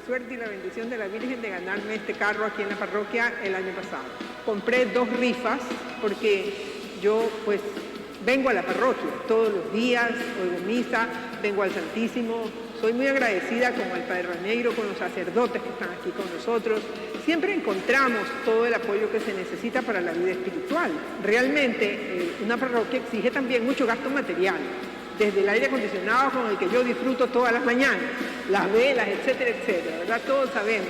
suerte y la bendición de la Virgen de ganarme este carro aquí en la parroquia el año pasado. Compré 2 rifas porque yo pues vengo a la parroquia todos los días, oigo misa, vengo al Santísimo. Soy muy agradecida con el Padre Raneiro, con los sacerdotes que están aquí con nosotros. Siempre encontramos todo el apoyo que se necesita para la vida espiritual. Realmente una parroquia exige también mucho gasto material, desde el aire acondicionado con el que yo disfruto todas las mañanas, las velas, etcétera, etcétera, ¿verdad? Todos sabemos.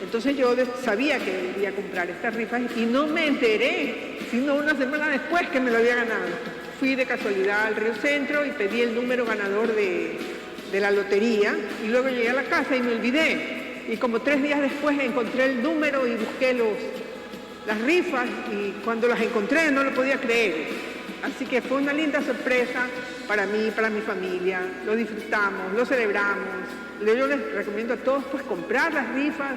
Entonces yo sabía que debería comprar estas rifas y no me enteré, sino una semana después que me lo había ganado. Fui de casualidad al Río Centro y pedí el número ganador de la lotería y luego llegué a la casa y me olvidé. Y como 3 días después encontré el número y busqué las rifas y cuando las encontré no lo podía creer. Así que fue una linda sorpresa para mí, para mi familia. Lo disfrutamos, lo celebramos. Yo les recomiendo a todos pues comprar las rifas,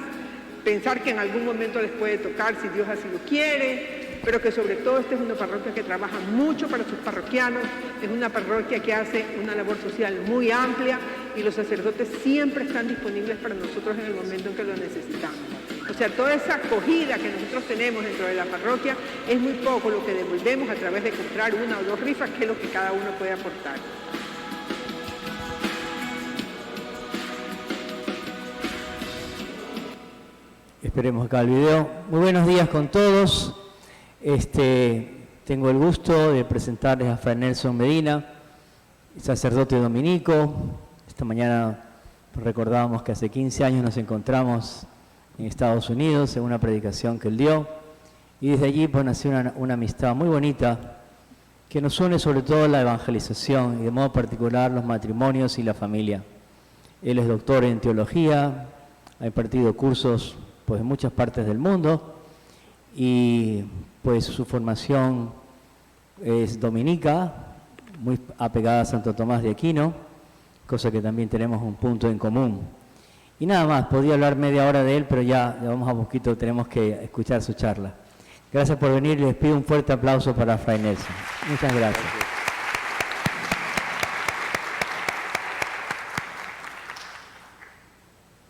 pensar que en algún momento les puede tocar si Dios así lo quiere, pero que sobre todo esta es una parroquia que trabaja mucho para sus parroquianos, es una parroquia que hace una labor social muy amplia y los sacerdotes siempre están disponibles para nosotros en el momento en que lo necesitamos. O sea, toda esa acogida que nosotros tenemos dentro de la parroquia es muy poco lo que devolvemos a través de comprar 1 o 2 rifas, que es lo que cada uno puede aportar. Esperemos acá el video. Muy buenos días con todos. Tengo el gusto de presentarles a Fray Nelson Medina, sacerdote dominico. Esta mañana recordábamos que hace 15 años nos encontramos en Estados Unidos en una predicación que él dio y desde allí pues nació una amistad muy bonita que nos une sobre todo la evangelización y de modo particular los matrimonios y la familia. Él es doctor en teología, ha impartido cursos pues en muchas partes del mundo y pues su formación es dominica, muy apegada a Santo Tomás de Aquino, cosa que también tenemos un punto en común. Y nada más, podía hablar media hora de él, pero ya vamos a poquito, tenemos que escuchar su charla. Gracias por venir y les pido un fuerte aplauso para Fray Nelson. Muchas gracias.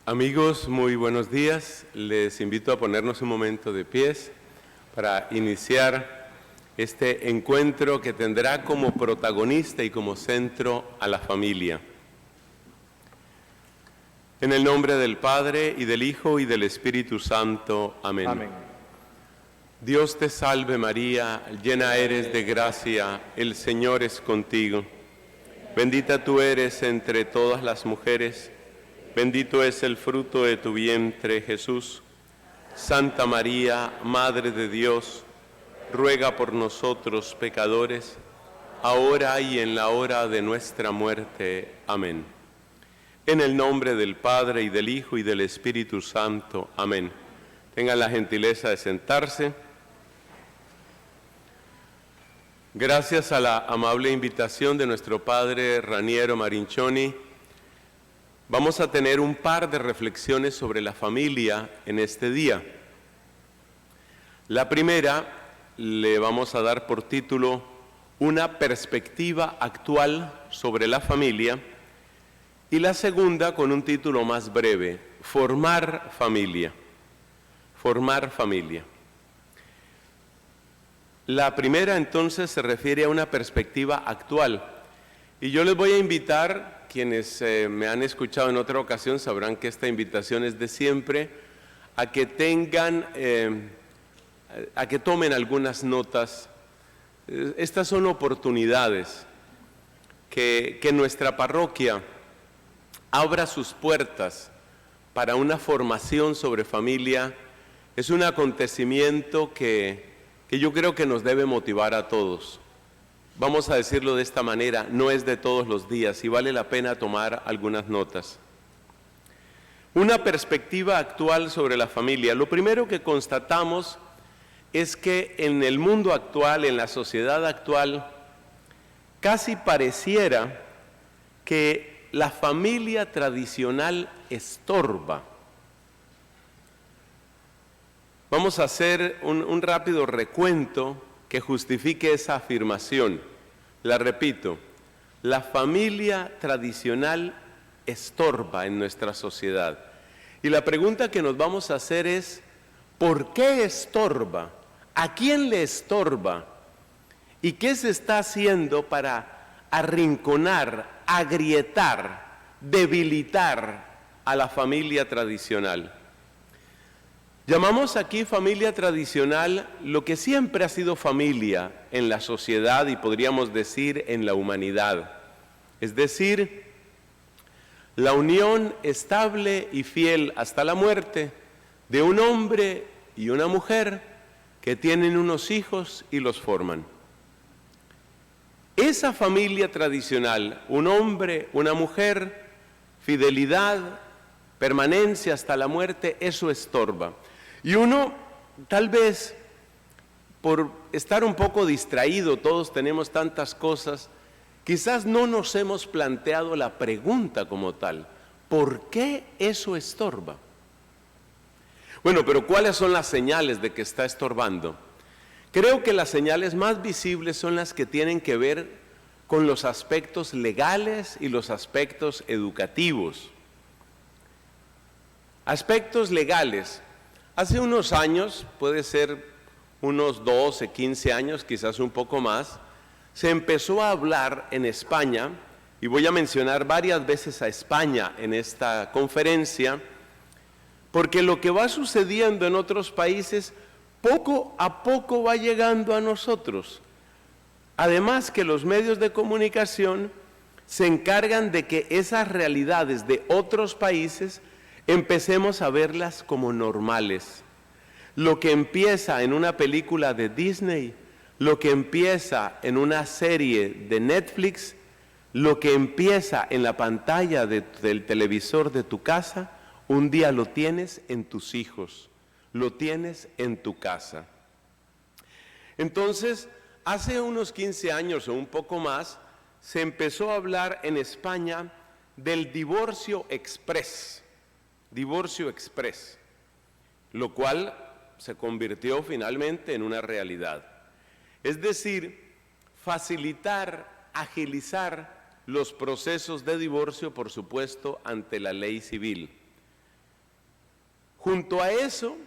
Amigos, muy buenos días. Les invito a ponernos un momento de pies para iniciar este encuentro que tendrá como protagonista y como centro a la familia. En el nombre del Padre, y del Hijo, y del Espíritu Santo. Amén. Amén. Dios te salve María, llena eres de gracia, el Señor es contigo. Bendita tú eres entre todas las mujeres, bendito es el fruto de tu vientre, Jesús. Santa María, Madre de Dios, ruega por nosotros pecadores, ahora y en la hora de nuestra muerte. Amén. En el nombre del Padre, y del Hijo, y del Espíritu Santo. Amén. Tengan la gentileza de sentarse. Gracias a la amable invitación de nuestro Padre Raniero Marinchoni, vamos a tener un par de reflexiones sobre la familia en este día. La primera le vamos a dar por título Una perspectiva actual sobre la familia, y la segunda con un título más breve, Formar familia. Formar familia. La primera entonces se refiere a una perspectiva actual. Y yo les voy a invitar, quienes me han escuchado en otra ocasión sabrán que esta invitación es de siempre, a que tomen algunas notas. Estas son oportunidades que nuestra parroquia abra sus puertas para una formación sobre familia. Es un acontecimiento que yo creo que nos debe motivar a todos. Vamos a decirlo de esta manera, no es de todos los días y vale la pena tomar algunas notas. Una perspectiva actual sobre la familia. Lo primero que constatamos es que en el mundo actual, en la sociedad actual, casi pareciera que la familia tradicional estorba. Vamos a hacer un rápido recuento que justifique esa afirmación. La repito, la familia tradicional estorba en nuestra sociedad. Y la pregunta que nos vamos a hacer es, ¿por qué estorba? ¿A quién le estorba? ¿Y qué se está haciendo para arrinconar, agrietar, debilitar a la familia tradicional? Llamamos aquí familia tradicional lo que siempre ha sido familia en la sociedad y podríamos decir en la humanidad. Es decir, la unión estable y fiel hasta la muerte de un hombre y una mujer que tienen unos hijos y los forman. Esa familia tradicional, un hombre, una mujer, fidelidad, permanencia hasta la muerte, eso estorba. Y uno, tal vez, por estar un poco distraído, todos tenemos tantas cosas, quizás no nos hemos planteado la pregunta como tal, ¿por qué eso estorba? Bueno, pero ¿cuáles son las señales de que está estorbando? Creo que las señales más visibles son las que tienen que ver con los aspectos legales y los aspectos educativos. Aspectos legales. Hace unos años, puede ser unos 12, 15 años, quizás un poco más, se empezó a hablar en España, y voy a mencionar varias veces a España en esta conferencia, porque lo que va sucediendo en otros países, poco a poco va llegando a nosotros. Además que los medios de comunicación se encargan de que esas realidades de otros países empecemos a verlas como normales. Lo que empieza en una película de Disney, lo que empieza en una serie de Netflix, lo que empieza en la pantalla del televisor de tu casa, un día lo tienes en tus hijos, lo tienes en tu casa. Entonces, hace unos 15 años o un poco más, se empezó a hablar en España del divorcio exprés, lo cual se convirtió finalmente en una realidad. Es decir, facilitar, agilizar los procesos de divorcio, por supuesto, ante la ley civil. Junto a eso,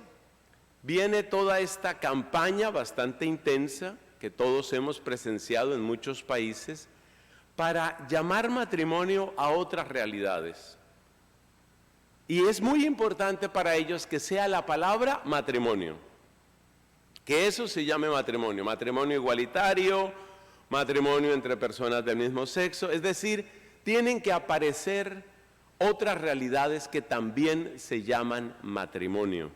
viene toda esta campaña bastante intensa que todos hemos presenciado en muchos países para llamar matrimonio a otras realidades. Y es muy importante para ellos que sea la palabra matrimonio, que eso se llame matrimonio, matrimonio igualitario, matrimonio entre personas del mismo sexo, es decir, tienen que aparecer otras realidades que también se llaman matrimonio.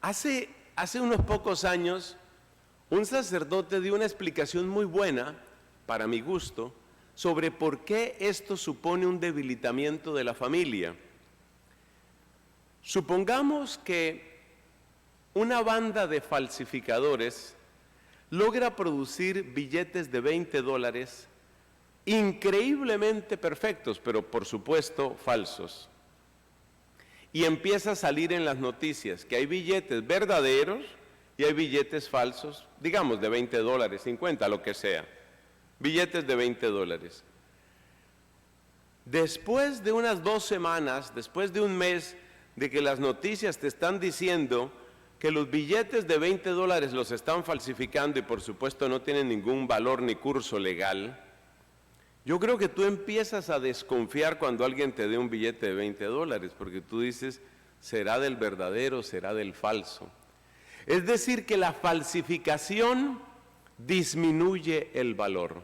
Hace unos pocos años, un sacerdote dio una explicación muy buena, para mi gusto, sobre por qué esto supone un debilitamiento de la familia. Supongamos que una banda de falsificadores logra producir billetes de $20 increíblemente perfectos, pero por supuesto falsos. Y empieza a salir en las noticias que hay billetes verdaderos y hay billetes falsos, digamos de $20, 50, lo que sea. Billetes de $20. Después de unas 2 semanas, después de un mes de que las noticias te están diciendo que los billetes de $20 los están falsificando y por supuesto no tienen ningún valor ni curso legal, yo creo que tú empiezas a desconfiar cuando alguien te dé un billete de $20, porque tú dices, ¿será del verdadero, será del falso? Es decir, que la falsificación disminuye el valor.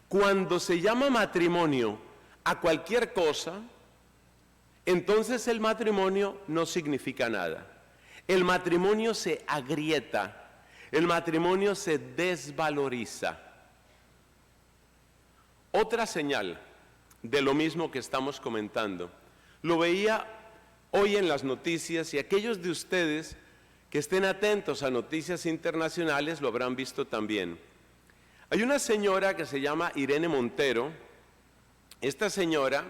Cuando se llama matrimonio a cualquier cosa, entonces el matrimonio no significa nada. El matrimonio se agrieta, el matrimonio se desvaloriza. Otra señal de lo mismo que estamos comentando, lo veía hoy en las noticias y aquellos de ustedes que estén atentos a noticias internacionales lo habrán visto también. Hay una señora que se llama Irene Montero. Esta señora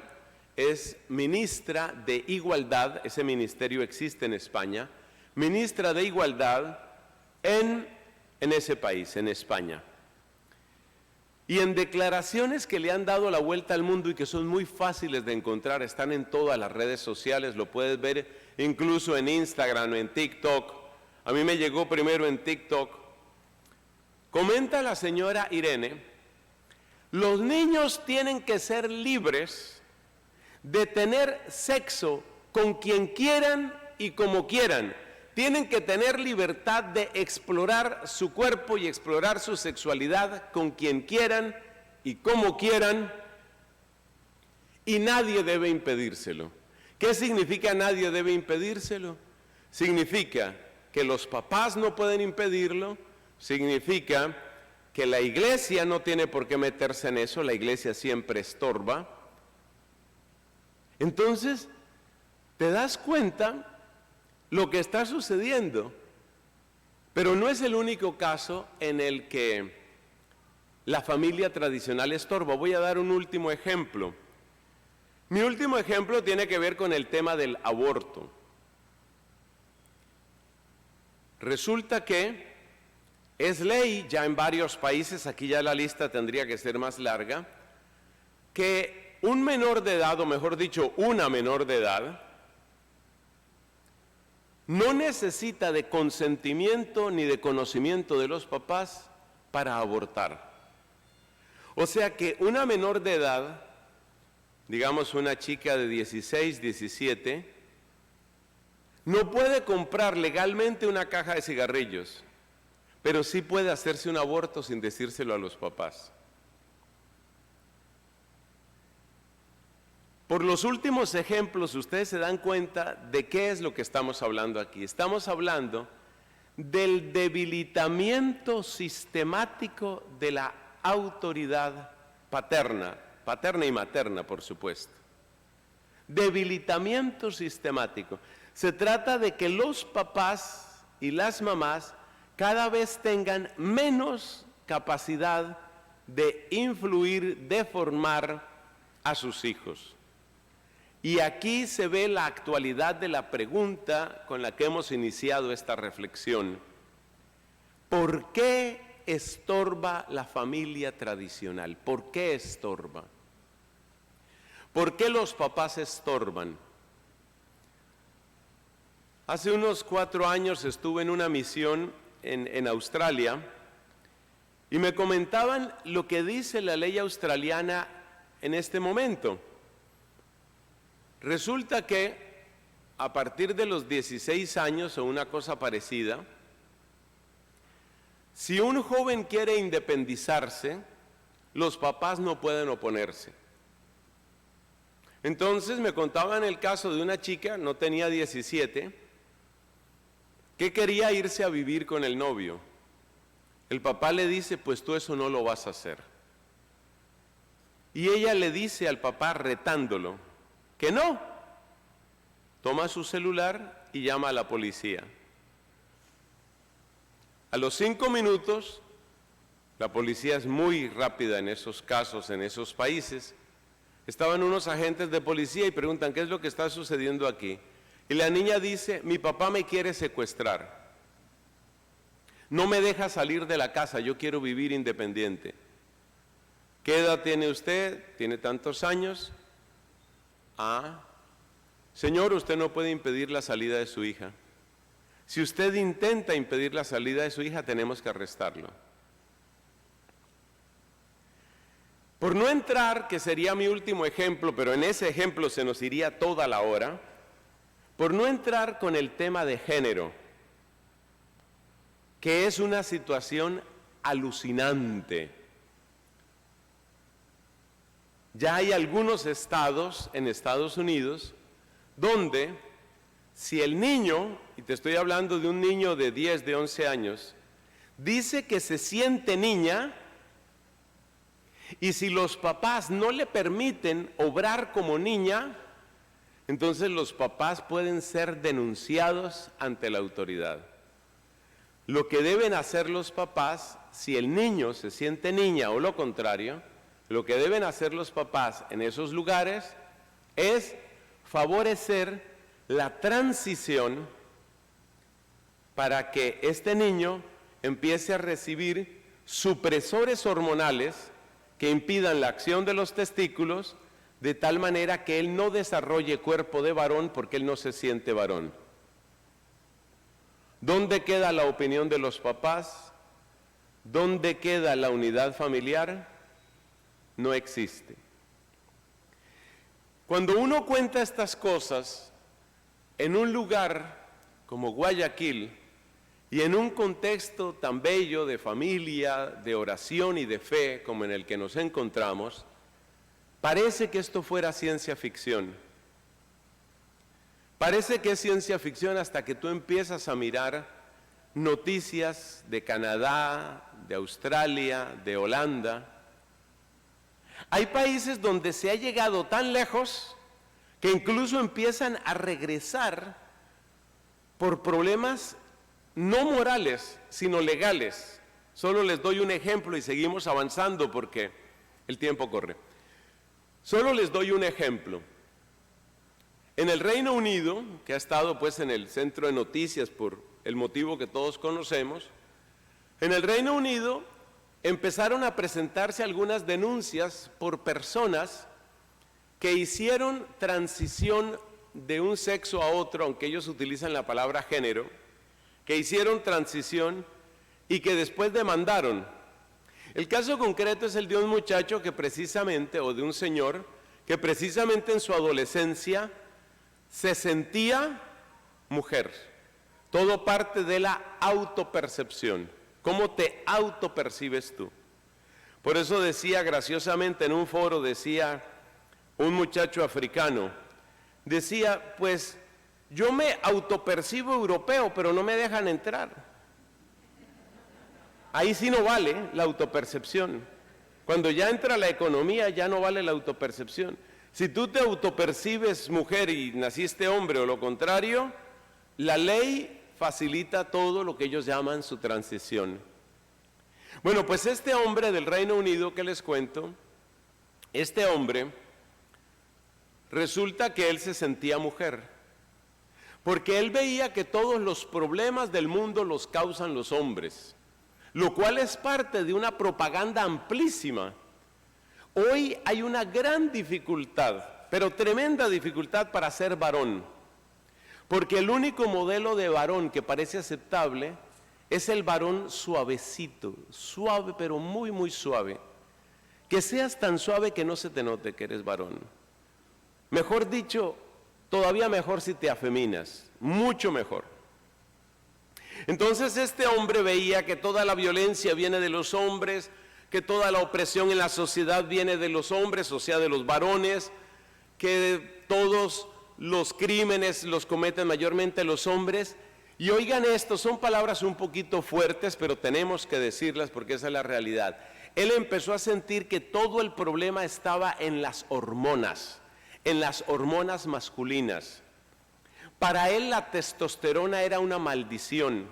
es ministra de Igualdad, ese ministerio existe en España, ministra de Igualdad en ese país, en España. Y en declaraciones que le han dado la vuelta al mundo y que son muy fáciles de encontrar, están en todas las redes sociales, lo puedes ver incluso en Instagram o en TikTok. A mí me llegó primero en TikTok. Comenta la señora Irene, los niños tienen que ser libres de tener sexo con quien quieran y como quieran. Tienen que tener libertad de explorar su cuerpo y explorar su sexualidad con quien quieran y como quieran, y nadie debe impedírselo. ¿Qué significa nadie debe impedírselo? Significa que los papás no pueden impedirlo, significa que la iglesia no tiene por qué meterse en eso, la iglesia siempre estorba. Entonces, te das cuenta lo que está sucediendo, pero no es el único caso en el que la familia tradicional estorba. Voy a dar un último ejemplo. Mi último ejemplo tiene que ver con el tema del aborto. Resulta que es ley ya en varios países, aquí ya la lista tendría que ser más larga, que un menor de edad, o mejor dicho, una menor de edad, no necesita de consentimiento ni de conocimiento de los papás para abortar. O sea que una menor de edad, digamos una chica de 16, 17, no puede comprar legalmente una caja de cigarrillos, pero sí puede hacerse un aborto sin decírselo a los papás. Por los últimos ejemplos, ustedes se dan cuenta de qué es lo que estamos hablando aquí. Estamos hablando del debilitamiento sistemático de la autoridad paterna y materna, por supuesto. Debilitamiento sistemático. Se trata de que los papás y las mamás cada vez tengan menos capacidad de influir, de formar a sus hijos. Y aquí se ve la actualidad de la pregunta con la que hemos iniciado esta reflexión. ¿Por qué estorba la familia tradicional? ¿Por qué estorba? ¿Por qué los papás estorban? Hace unos 4 años estuve en una misión en Australia y me comentaban lo que dice la ley australiana en este momento. Resulta que a partir de los 16 años o una cosa parecida, si un joven quiere independizarse, los papás no pueden oponerse. Entonces me contaban el caso de una chica, no tenía 17, que quería irse a vivir con el novio. El papá le dice, pues tú eso no lo vas a hacer. Y ella le dice al papá retándolo, que no. Toma su celular y llama a la policía. A los 5 minutos, la policía es muy rápida en esos casos, en esos países. Estaban unos agentes de policía y preguntan, ¿qué es lo que está sucediendo aquí? Y la niña dice, mi papá me quiere secuestrar. No me deja salir de la casa, yo quiero vivir independiente. ¿Qué edad tiene usted? ¿Tiene tantos años? Ah, señor, usted no puede impedir la salida de su hija. Si usted intenta impedir la salida de su hija, tenemos que arrestarlo. Por no entrar, que sería mi último ejemplo, pero en ese ejemplo se nos iría toda la hora, por no entrar con el tema de género, que es una situación alucinante. Ya hay algunos estados en Estados Unidos donde si el niño, y te estoy hablando de un niño de 10, de 11 años, dice que se siente niña, y si los papás no le permiten obrar como niña, entonces los papás pueden ser denunciados ante la autoridad. Lo que deben hacer los papás, si el niño se siente niña o lo contrario, lo que deben hacer los papás en esos lugares es favorecer la transición para que este niño empiece a recibir supresores hormonales que impidan la acción de los testículos, de tal manera que él no desarrolle cuerpo de varón porque él no se siente varón. ¿Dónde queda la opinión de los papás? ¿Dónde queda la unidad familiar? No existe. Cuando uno cuenta estas cosas en un lugar como Guayaquil y en un contexto tan bello de familia, de oración y de fe como en el que nos encontramos, parece que esto fuera ciencia ficción. Parece que es ciencia ficción hasta que tú empiezas a mirar noticias de Canadá, de Australia, de Holanda. Hay países donde se ha llegado tan lejos que incluso empiezan a regresar por problemas no morales, sino legales. Solo les doy un ejemplo y seguimos avanzando porque el tiempo corre. Solo les doy un ejemplo. En el Reino Unido, que ha estado pues en el centro de noticias por el motivo que todos conocemos, en el Reino Unido empezaron a presentarse algunas denuncias por personas que hicieron transición de un sexo a otro, aunque ellos utilizan la palabra género, que hicieron transición y que después demandaron. El caso concreto es el de un muchacho que precisamente, o de un señor, que precisamente en su adolescencia se sentía mujer. Todo parte de la autopercepción. ¿Cómo te autopercibes tú? Por eso decía graciosamente en un foro, decía un muchacho africano, decía, pues yo me autopercibo europeo, pero no me dejan entrar. Ahí sí no vale la autopercepción. Cuando ya entra la economía, ya no vale la autopercepción. Si tú te autopercibes mujer y naciste hombre o lo contrario, la ley facilita todo lo que ellos llaman su transición. Bueno, pues este hombre del Reino Unido que les cuento, este hombre, resulta que él se sentía mujer, porque él veía que todos los problemas del mundo los causan los hombres, lo cual es parte de una propaganda amplísima. Hoy hay una gran dificultad, pero tremenda dificultad para ser varón, porque el único modelo de varón que parece aceptable es el varón suavecito, suave pero muy muy suave, que seas tan suave que no se te note que eres varón. Mejor dicho, todavía mejor si te afeminas, mucho mejor. Entonces este hombre veía que toda la violencia viene de los hombres, que toda la opresión en la sociedad viene de los hombres, o sea, de los varones, que todos los crímenes los cometen mayormente los hombres. Y oigan esto, son palabras un poquito fuertes, pero tenemos que decirlas porque esa es la realidad. Él empezó a sentir que todo el problema estaba en las hormonas masculinas. Para él la testosterona era una maldición.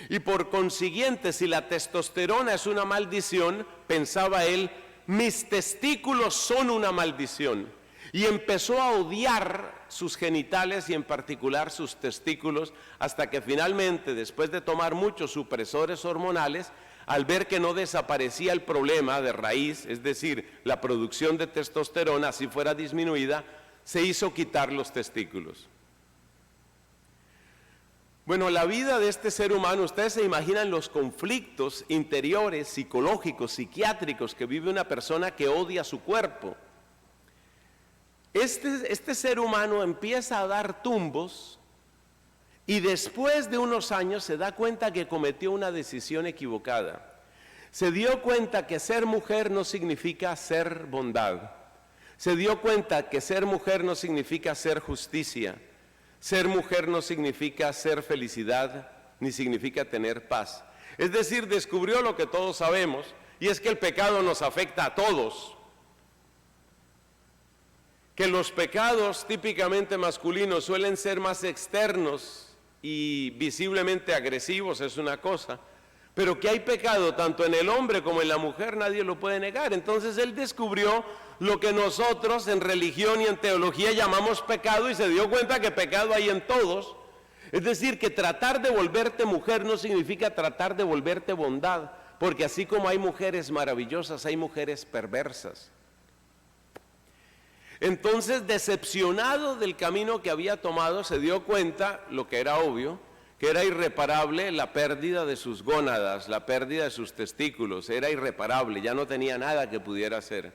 Y por consiguiente, si la testosterona es una maldición, pensaba él, mis testículos son una maldición. Y empezó a odiar sus genitales y en particular sus testículos, hasta que finalmente, después de tomar muchos supresores hormonales, al ver que no desaparecía el problema de raíz, es decir, la producción de testosterona, si fuera disminuida, se hizo quitar los testículos. Bueno, la vida de este ser humano, ustedes se imaginan los conflictos interiores, psicológicos, psiquiátricos que vive una persona que odia su cuerpo. Este ser humano empieza a dar tumbos y después de unos años se da cuenta que cometió una decisión equivocada. Se dio cuenta que ser mujer no significa ser bondad. Se dio cuenta que ser mujer no significa ser justicia. Ser mujer no significa ser felicidad, ni significa tener paz. Es decir, descubrió lo que todos sabemos, y es que el pecado nos afecta a todos. Que los pecados típicamente masculinos suelen ser más externos y visiblemente agresivos es una cosa, pero que hay pecado tanto en el hombre como en la mujer nadie lo puede negar. Entonces él descubrió lo que nosotros en religión y en teología llamamos pecado y se dio cuenta que pecado hay en todos. Es decir, que tratar de volverte mujer no significa tratar de volverte bondad, porque así como hay mujeres maravillosas, hay mujeres perversas. Entonces, decepcionado del camino que había tomado, se dio cuenta, lo que era obvio, que era irreparable la pérdida de sus gónadas, la pérdida de sus testículos, era irreparable, ya no tenía nada que pudiera hacer.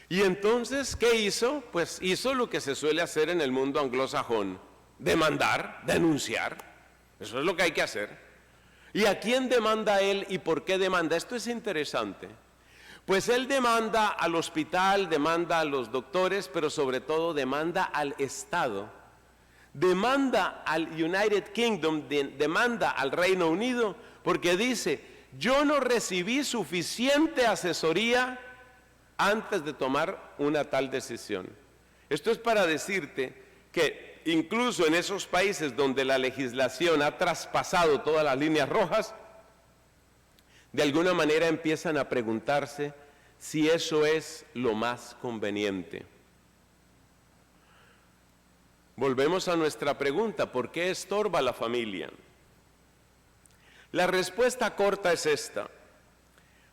Y entonces, ¿qué hizo? Pues hizo lo que se suele hacer en el mundo anglosajón, demandar, denunciar, eso es lo que hay que hacer. ¿Y a quién demanda él y por qué demanda? Esto es interesante. Pues él demanda al hospital, demanda a los doctores, pero sobre todo demanda al Estado. Demanda al United Kingdom, demanda al Reino Unido, porque dice, yo no recibí suficiente asesoría antes de tomar una tal decisión. Esto es para decirte que incluso en esos países donde la legislación ha traspasado todas las líneas rojas, de alguna manera empiezan a preguntarse si eso es lo más conveniente. Volvemos a nuestra pregunta, ¿por qué estorba la familia? La respuesta corta es esta.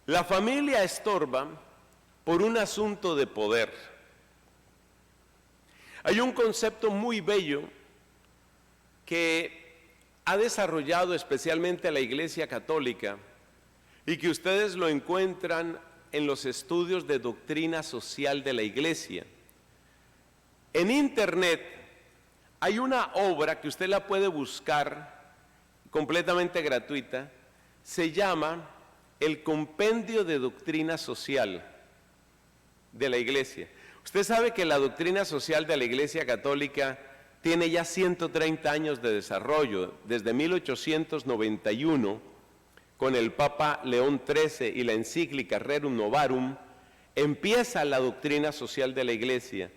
La familia estorba por un asunto de poder. Hay un concepto muy bello que ha desarrollado especialmente la Iglesia Católica y que ustedes lo encuentran en los estudios de doctrina social de la Iglesia. En Internet hay una obra que usted la puede buscar completamente gratuita, se llama El Compendio de Doctrina Social de la Iglesia. Usted sabe que la doctrina social de la Iglesia Católica tiene ya 130 años de desarrollo, desde 1891, con el Papa León XIII y la encíclica Rerum Novarum, empieza la doctrina social de la Iglesia.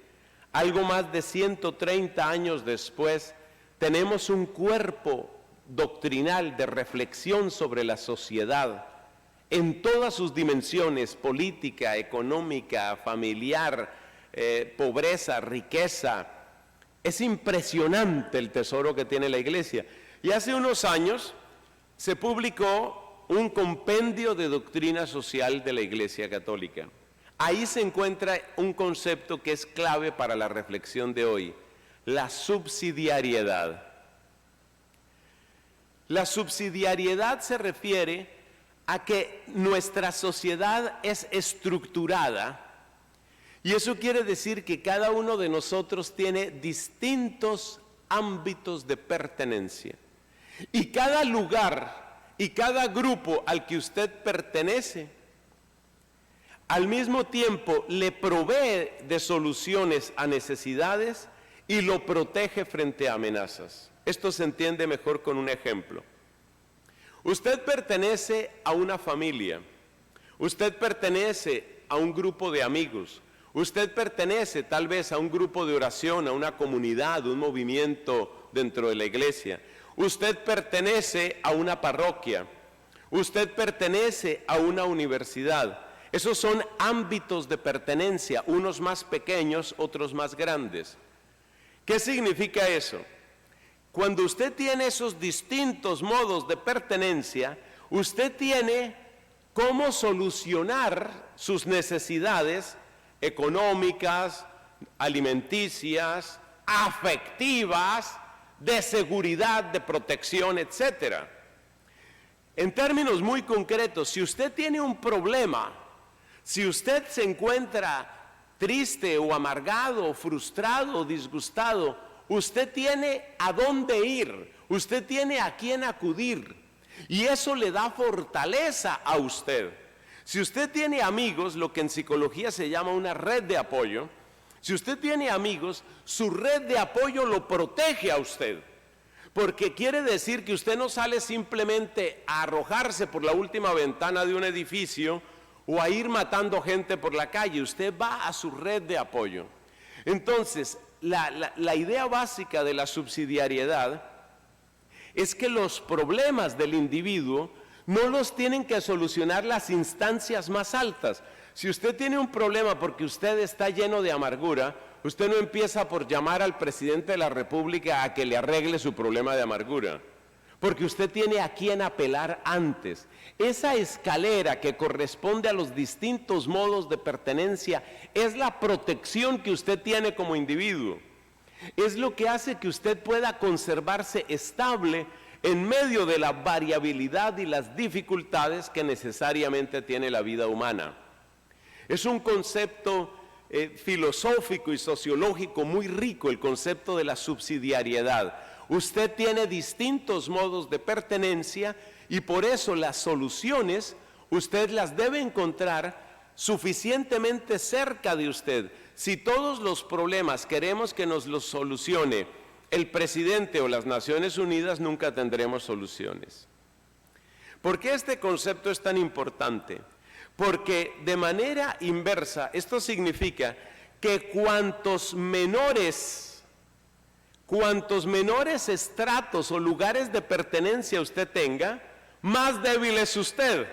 Algo más de 130 años después, tenemos un cuerpo doctrinal de reflexión sobre la sociedad, en todas sus dimensiones, política, económica, familiar, pobreza, riqueza. Es impresionante el tesoro que tiene la Iglesia. Y hace unos años se publicó un compendio de doctrina social de la Iglesia Católica. Ahí se encuentra un concepto que es clave para la reflexión de hoy, la subsidiariedad. La subsidiariedad se refiere a que nuestra sociedad es estructurada, y eso quiere decir que cada uno de nosotros tiene distintos ámbitos de pertenencia, y cada lugar y cada grupo al que usted pertenece, al mismo tiempo le provee de soluciones a necesidades y lo protege frente a amenazas. Esto se entiende mejor con un ejemplo. Usted pertenece a una familia, usted pertenece a un grupo de amigos, usted pertenece tal vez a un grupo de oración, a una comunidad, un movimiento dentro de la iglesia. Usted pertenece a una parroquia, usted pertenece a una universidad. Esos son ámbitos de pertenencia, unos más pequeños, otros más grandes. ¿Qué significa eso? Cuando usted tiene esos distintos modos de pertenencia, usted tiene cómo solucionar sus necesidades económicas, alimenticias, afectivas, de seguridad, de protección, etc. En términos muy concretos, si usted tiene un problema, si usted se encuentra triste o amargado, o frustrado o disgustado, usted tiene a dónde ir, usted tiene a quién acudir, y eso le da fortaleza a usted. Si usted tiene amigos, lo que en psicología se llama una red de apoyo, si usted tiene amigos, su red de apoyo lo protege a usted, porque quiere decir que usted no sale simplemente a arrojarse por la última ventana de un edificio o a ir matando gente por la calle, usted va a su red de apoyo. Entonces, la idea básica de la subsidiariedad es que los problemas del individuo no los tienen que solucionar las instancias más altas. Si usted tiene un problema porque usted está lleno de amargura, usted no empieza por llamar al presidente de la República a que le arregle su problema de amargura, porque usted tiene a quién apelar antes. Esa escalera que corresponde a los distintos modos de pertenencia es la protección que usted tiene como individuo. Es lo que hace que usted pueda conservarse estable en medio de la variabilidad y las dificultades que necesariamente tiene la vida humana. Es un concepto filosófico y sociológico muy rico, el concepto de la subsidiariedad. Usted tiene distintos modos de pertenencia y por eso las soluciones usted las debe encontrar suficientemente cerca de usted. Si todos los problemas queremos que nos los solucione el presidente o las Naciones Unidas, nunca tendremos soluciones. ¿Por qué este concepto es tan importante? Porque de manera inversa, esto significa que cuantos menores estratos o lugares de pertenencia usted tenga, más débil es usted.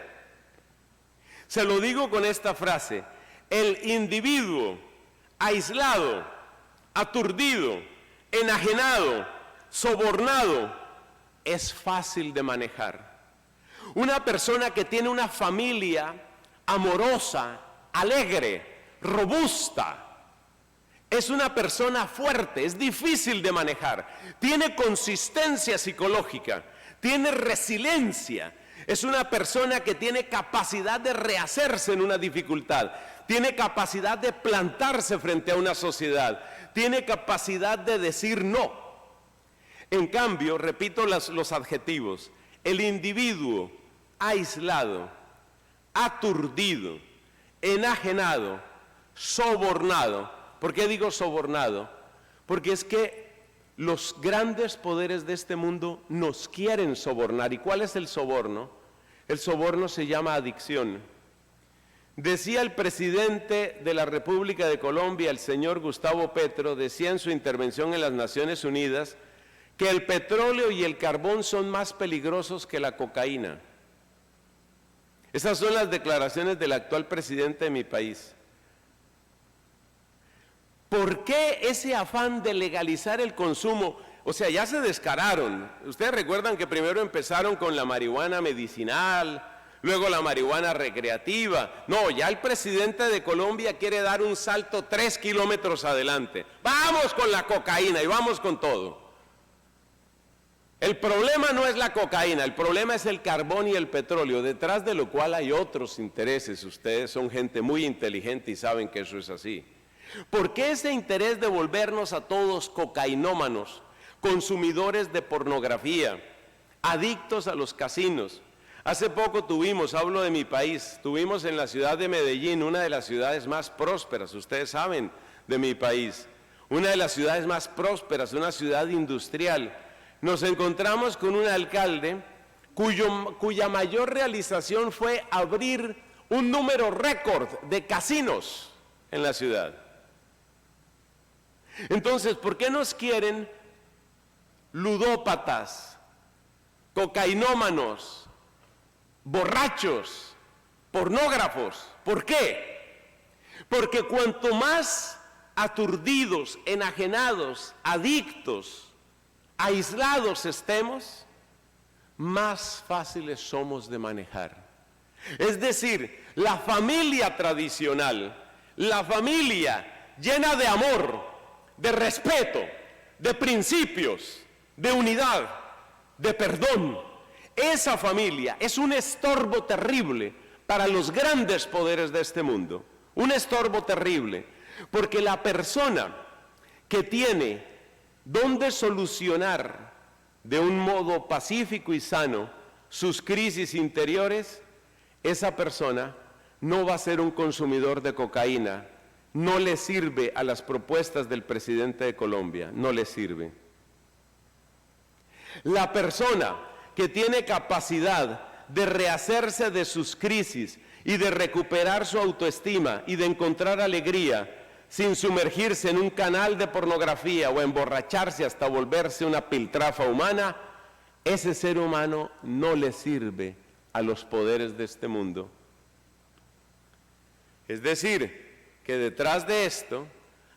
Se lo digo con esta frase: el individuo aislado, aturdido, enajenado, sobornado, es fácil de manejar. Una persona que tiene una familia amorosa, alegre, robusta, es una persona fuerte, es difícil de manejar, tiene consistencia psicológica, tiene resiliencia, es una persona que tiene capacidad de rehacerse en una dificultad, tiene capacidad de plantarse frente a una sociedad, tiene capacidad de decir no. En cambio, repito los adjetivos: el individuo aislado, aturdido, enajenado, sobornado. ¿Por qué digo sobornado? Porque es que los grandes poderes de este mundo nos quieren sobornar. ¿Y cuál es el soborno? El soborno se llama adicción. Decía el presidente de la República de Colombia, el señor Gustavo Petro, decía en su intervención en las Naciones Unidas que el petróleo y el carbón son más peligrosos que la cocaína. Esas son las declaraciones del actual presidente de mi país. ¿Por qué ese afán de legalizar el consumo? O sea, ya se descararon. Ustedes recuerdan que primero empezaron con la marihuana medicinal, luego la marihuana recreativa. No, ya el presidente de Colombia quiere dar un salto 3 kilómetros adelante. Vamos con la cocaína y vamos con todo. El problema no es la cocaína, el problema es el carbón y el petróleo, detrás de lo cual hay otros intereses. Ustedes son gente muy inteligente y saben que eso es así. ¿Por qué ese interés de volvernos a todos cocainómanos, consumidores de pornografía, adictos a los casinos? Hace poco hablo de mi país, tuvimos en la ciudad de Medellín, una de las ciudades más prósperas, ustedes saben de mi país, una de las ciudades más prósperas, una ciudad industrial. Nos encontramos con un alcalde cuya mayor realización fue abrir un número récord de casinos en la ciudad. Entonces, ¿por qué nos quieren ludópatas, cocainómanos, borrachos, pornógrafos? ¿Por qué? Porque cuanto más aturdidos, enajenados, adictos, aislados estemos, más fáciles somos de manejar. Es decir, la familia tradicional, la familia llena de amor, de respeto, de principios, de unidad, de perdón. Esa familia es un estorbo terrible para los grandes poderes de este mundo. Un estorbo terrible, porque la persona que tiene donde solucionar de un modo pacífico y sano sus crisis interiores, esa persona no va a ser un consumidor de cocaína, no le sirve a las propuestas del presidente de Colombia, no le sirve. La persona que tiene capacidad de rehacerse de sus crisis y de recuperar su autoestima y de encontrar alegría sin sumergirse en un canal de pornografía o emborracharse hasta volverse una piltrafa humana, ese ser humano no le sirve a los poderes de este mundo. Es decir, que detrás de esto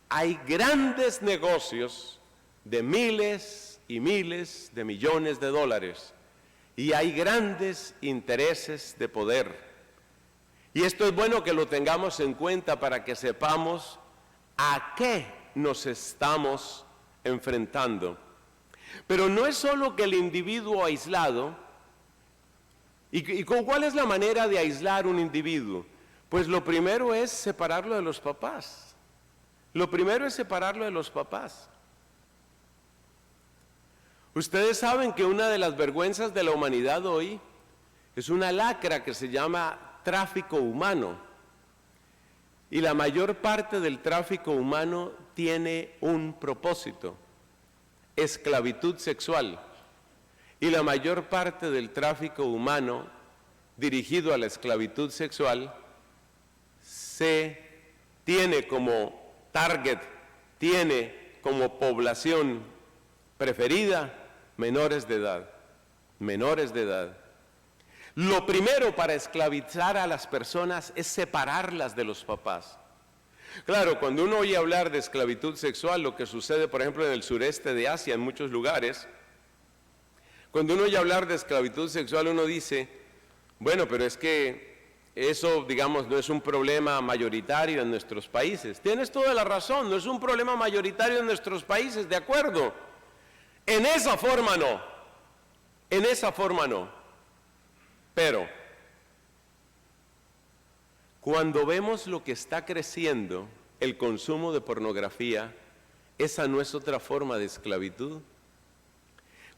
hay grandes negocios de miles y miles de millones de dólares y hay grandes intereses de poder. Y esto es bueno que lo tengamos en cuenta para que sepamos a qué nos estamos enfrentando. Pero no es solo que el individuo aislado, ¿y cuál es la manera de aislar un individuo? Pues lo primero es separarlo de los papás. Lo primero es separarlo de los papás. Ustedes saben que una de las vergüenzas de la humanidad hoy es una lacra que se llama tráfico humano. Y la mayor parte del tráfico humano tiene un propósito: esclavitud sexual. Y la mayor parte del tráfico humano dirigido a la esclavitud sexual se tiene como target, tiene como población preferida menores de edad. Menores de edad. Lo primero para esclavizar a las personas es separarlas de los papás. Claro, cuando uno oye hablar de esclavitud sexual, lo que sucede, por ejemplo, en el sureste de Asia, en muchos lugares, cuando uno oye hablar de esclavitud sexual, uno dice, bueno, pero es que eso, digamos, no es un problema mayoritario en nuestros países. Tienes toda la razón, no es un problema mayoritario en nuestros países, de acuerdo. En esa forma no, en esa forma no. Pero cuando vemos lo que está creciendo, el consumo de pornografía, esa no es otra forma de esclavitud.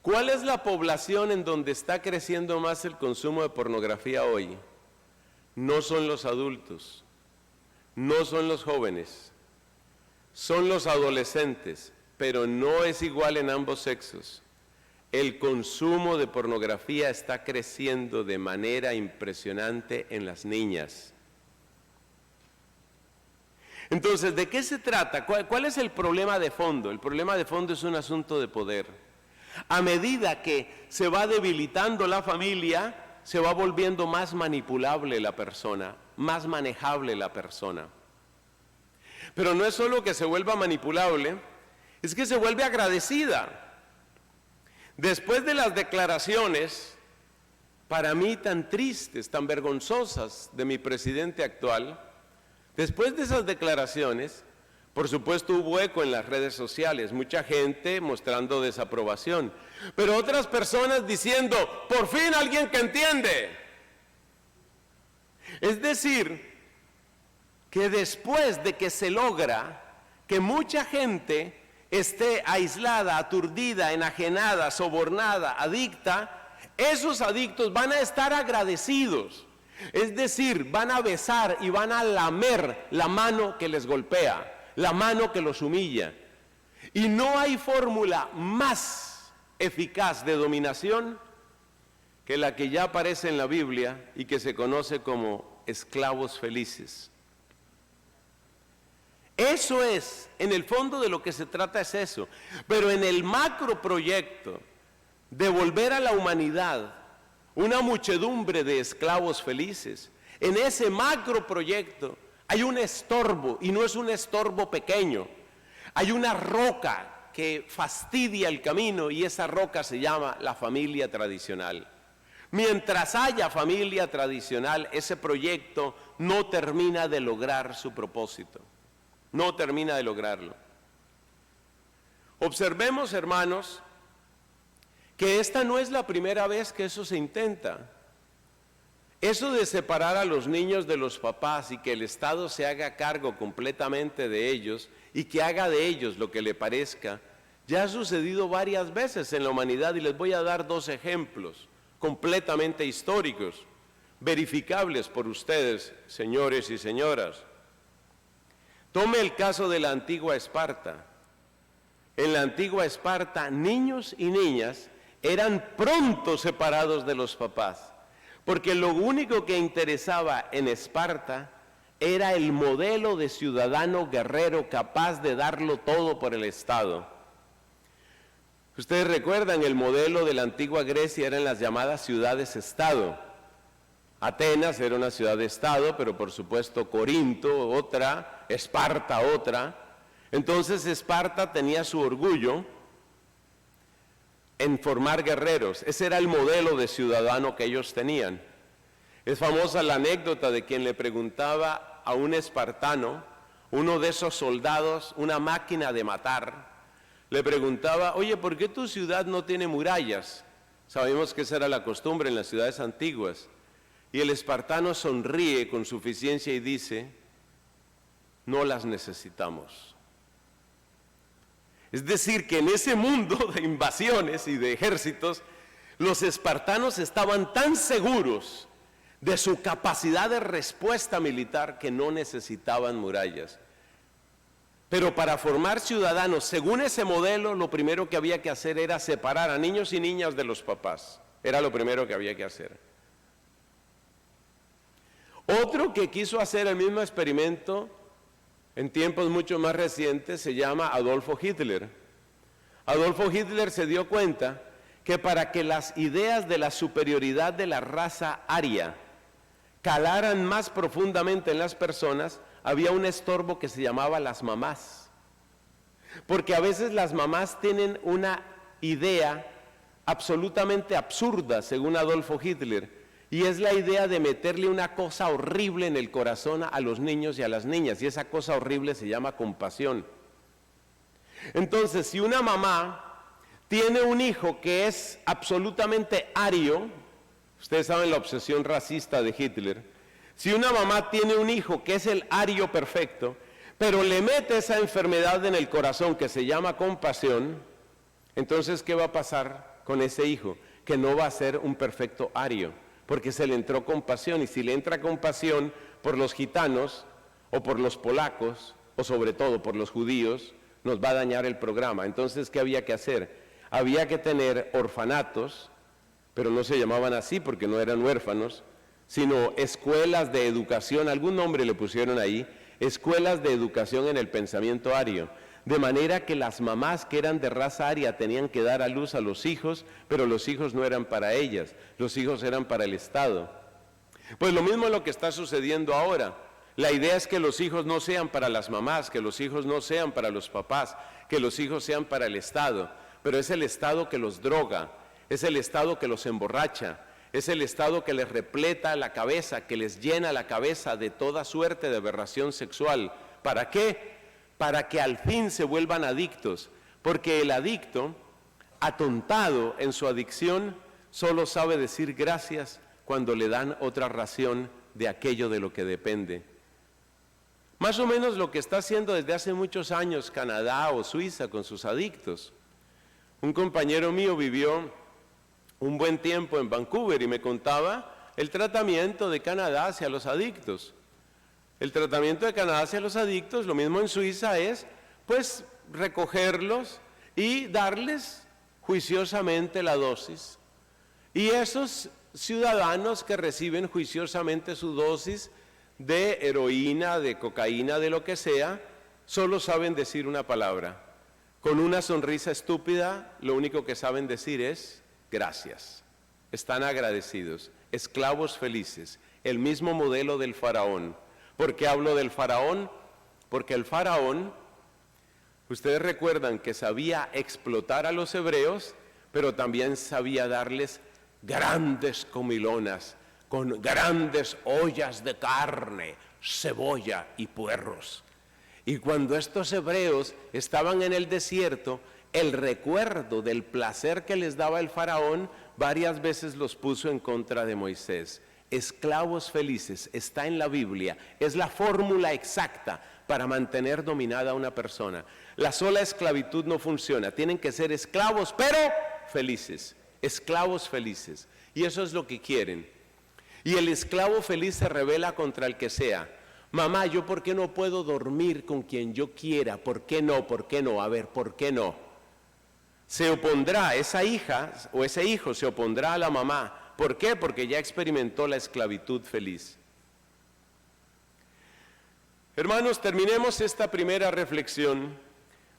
¿Cuál es la población en donde está creciendo más el consumo de pornografía hoy? No son los adultos, no son los jóvenes, son los adolescentes, pero no es igual en ambos sexos. El consumo de pornografía está creciendo de manera impresionante en las niñas. Entonces, ¿de qué se trata? ¿Cuál es el problema de fondo? El problema de fondo es un asunto de poder. A medida que se va debilitando la familia, se va volviendo más manipulable la persona, más manejable la persona. Pero no es solo que se vuelva manipulable, es que se vuelve agradecida. Después de las declaraciones, para mí tan tristes, tan vergonzosas de mi presidente actual, después de esas declaraciones, por supuesto hubo eco en las redes sociales, mucha gente mostrando desaprobación, pero otras personas diciendo, por fin alguien que entiende. Es decir, que después de que se logra que mucha gente esté aislada, aturdida, enajenada, sobornada, adicta, esos adictos van a estar agradecidos. Es decir, van a besar y van a lamer la mano que les golpea, la mano que los humilla. Y no hay fórmula más eficaz de dominación que la que ya aparece en la Biblia y que se conoce como esclavos felices. Eso es, en el fondo de lo que se trata es eso, pero en el macro proyecto de volver a la humanidad una muchedumbre de esclavos felices, en ese macro proyecto hay un estorbo, y no es un estorbo pequeño, hay una roca que fastidia el camino y esa roca se llama la familia tradicional. Mientras haya familia tradicional, ese proyecto no termina de lograr su propósito. No termina de lograrlo. Observemos, hermanos, que esta no es la primera vez que eso se intenta. Eso de separar a los niños de los papás y que el Estado se haga cargo completamente de ellos y que haga de ellos lo que le parezca, ya ha sucedido varias veces en la humanidad, y les voy a dar 2 ejemplos completamente históricos, verificables por ustedes, señores y señoras. Tome el caso de la antigua Esparta. En la antigua Esparta, niños y niñas eran pronto separados de los papás, porque lo único que interesaba en Esparta era el modelo de ciudadano guerrero capaz de darlo todo por el Estado. Ustedes recuerdan, el modelo de la antigua Grecia eran las llamadas ciudades-estado. Atenas era una ciudad-estado, pero por supuesto Corinto otra, Esparta otra. Entonces Esparta tenía su orgullo en formar guerreros. Ese era el modelo de ciudadano que ellos tenían. Es famosa la anécdota de quien le preguntaba a un espartano, uno de esos soldados, una máquina de matar, le preguntaba: oye, ¿por qué tu ciudad no tiene murallas? Sabemos que esa era la costumbre en las ciudades antiguas. Y el espartano sonríe con suficiencia y dice: no las necesitamos. Es decir, que en ese mundo de invasiones y de ejércitos, los espartanos estaban tan seguros de su capacidad de respuesta militar que no necesitaban murallas. Pero para formar ciudadanos, según ese modelo, lo primero que había que hacer era separar a niños y niñas de los papás. Era lo primero que había que hacer. Otro que quiso hacer el mismo experimento en tiempos mucho más recientes se llama Adolfo Hitler. Adolfo Hitler se dio cuenta que para que las ideas de la superioridad de la raza aria calaran más profundamente en las personas, había un estorbo que se llamaba las mamás. Porque a veces las mamás tienen una idea absolutamente absurda, según Adolfo Hitler, y es la idea de meterle una cosa horrible en el corazón a los niños y a las niñas, y esa cosa horrible se llama compasión. Entonces, si una mamá tiene un hijo que es absolutamente ario, ustedes saben la obsesión racista de Hitler, si una mamá tiene un hijo que es el ario perfecto, pero le mete esa enfermedad en el corazón que se llama compasión, entonces ¿qué va a pasar con ese hijo? Que no va a ser un perfecto ario, porque se le entró compasión, y si le entra compasión por los gitanos o por los polacos o sobre todo por los judíos, nos va a dañar el programa. Entonces, ¿qué había que hacer? Había que tener orfanatos, pero no se llamaban así porque no eran huérfanos, sino escuelas de educación, algún nombre le pusieron ahí, escuelas de educación en el pensamiento ario, de manera que las mamás que eran de raza aria tenían que dar a luz a los hijos, pero los hijos no eran para ellas, los hijos eran para el Estado. Pues lo mismo es lo que está sucediendo ahora. La idea es que los hijos no sean para las mamás, que los hijos no sean para los papás, que los hijos sean para el Estado, pero es el Estado que los droga, es el Estado que los emborracha, es el Estado que les repleta la cabeza, que les llena la cabeza de toda suerte de aberración sexual. ¿Para qué? Para que al fin se vuelvan adictos, porque el adicto, atontado en su adicción, solo sabe decir gracias cuando le dan otra ración de aquello de lo que depende. Más o menos lo que está haciendo desde hace muchos años Canadá o Suiza con sus adictos. Un compañero mío vivió un buen tiempo en Vancouver y me contaba el tratamiento de Canadá hacia los adictos. El tratamiento de Canadá hacia los adictos, lo mismo en Suiza, es pues recogerlos y darles juiciosamente la dosis. Y esos ciudadanos que reciben juiciosamente su dosis de heroína, de cocaína, de lo que sea, solo saben decir una palabra. Con una sonrisa estúpida, lo único que saben decir es gracias. Están agradecidos, esclavos felices, el mismo modelo del faraón. ¿Por qué hablo del faraón? Porque el faraón, ustedes recuerdan que sabía explotar a los hebreos, pero también sabía darles grandes comilonas con grandes ollas de carne, cebolla y puerros. Y cuando estos hebreos estaban en el desierto, el recuerdo del placer que les daba el faraón varias veces los puso en contra de Moisés. Esclavos felices, está en la Biblia, es la fórmula exacta para mantener dominada a una persona. La sola esclavitud no funciona, tienen que ser esclavos, pero felices, esclavos felices. Y eso es lo que quieren. Y el esclavo feliz se rebela contra el que sea. Mamá, ¿yo por qué no puedo dormir con quien yo quiera? ¿Por qué no? ¿Por qué no? A ver, ¿por qué no? Se opondrá, esa hija o ese hijo se opondrá a la mamá. ¿Por qué? Porque ya experimentó la esclavitud feliz. Hermanos, terminemos esta primera reflexión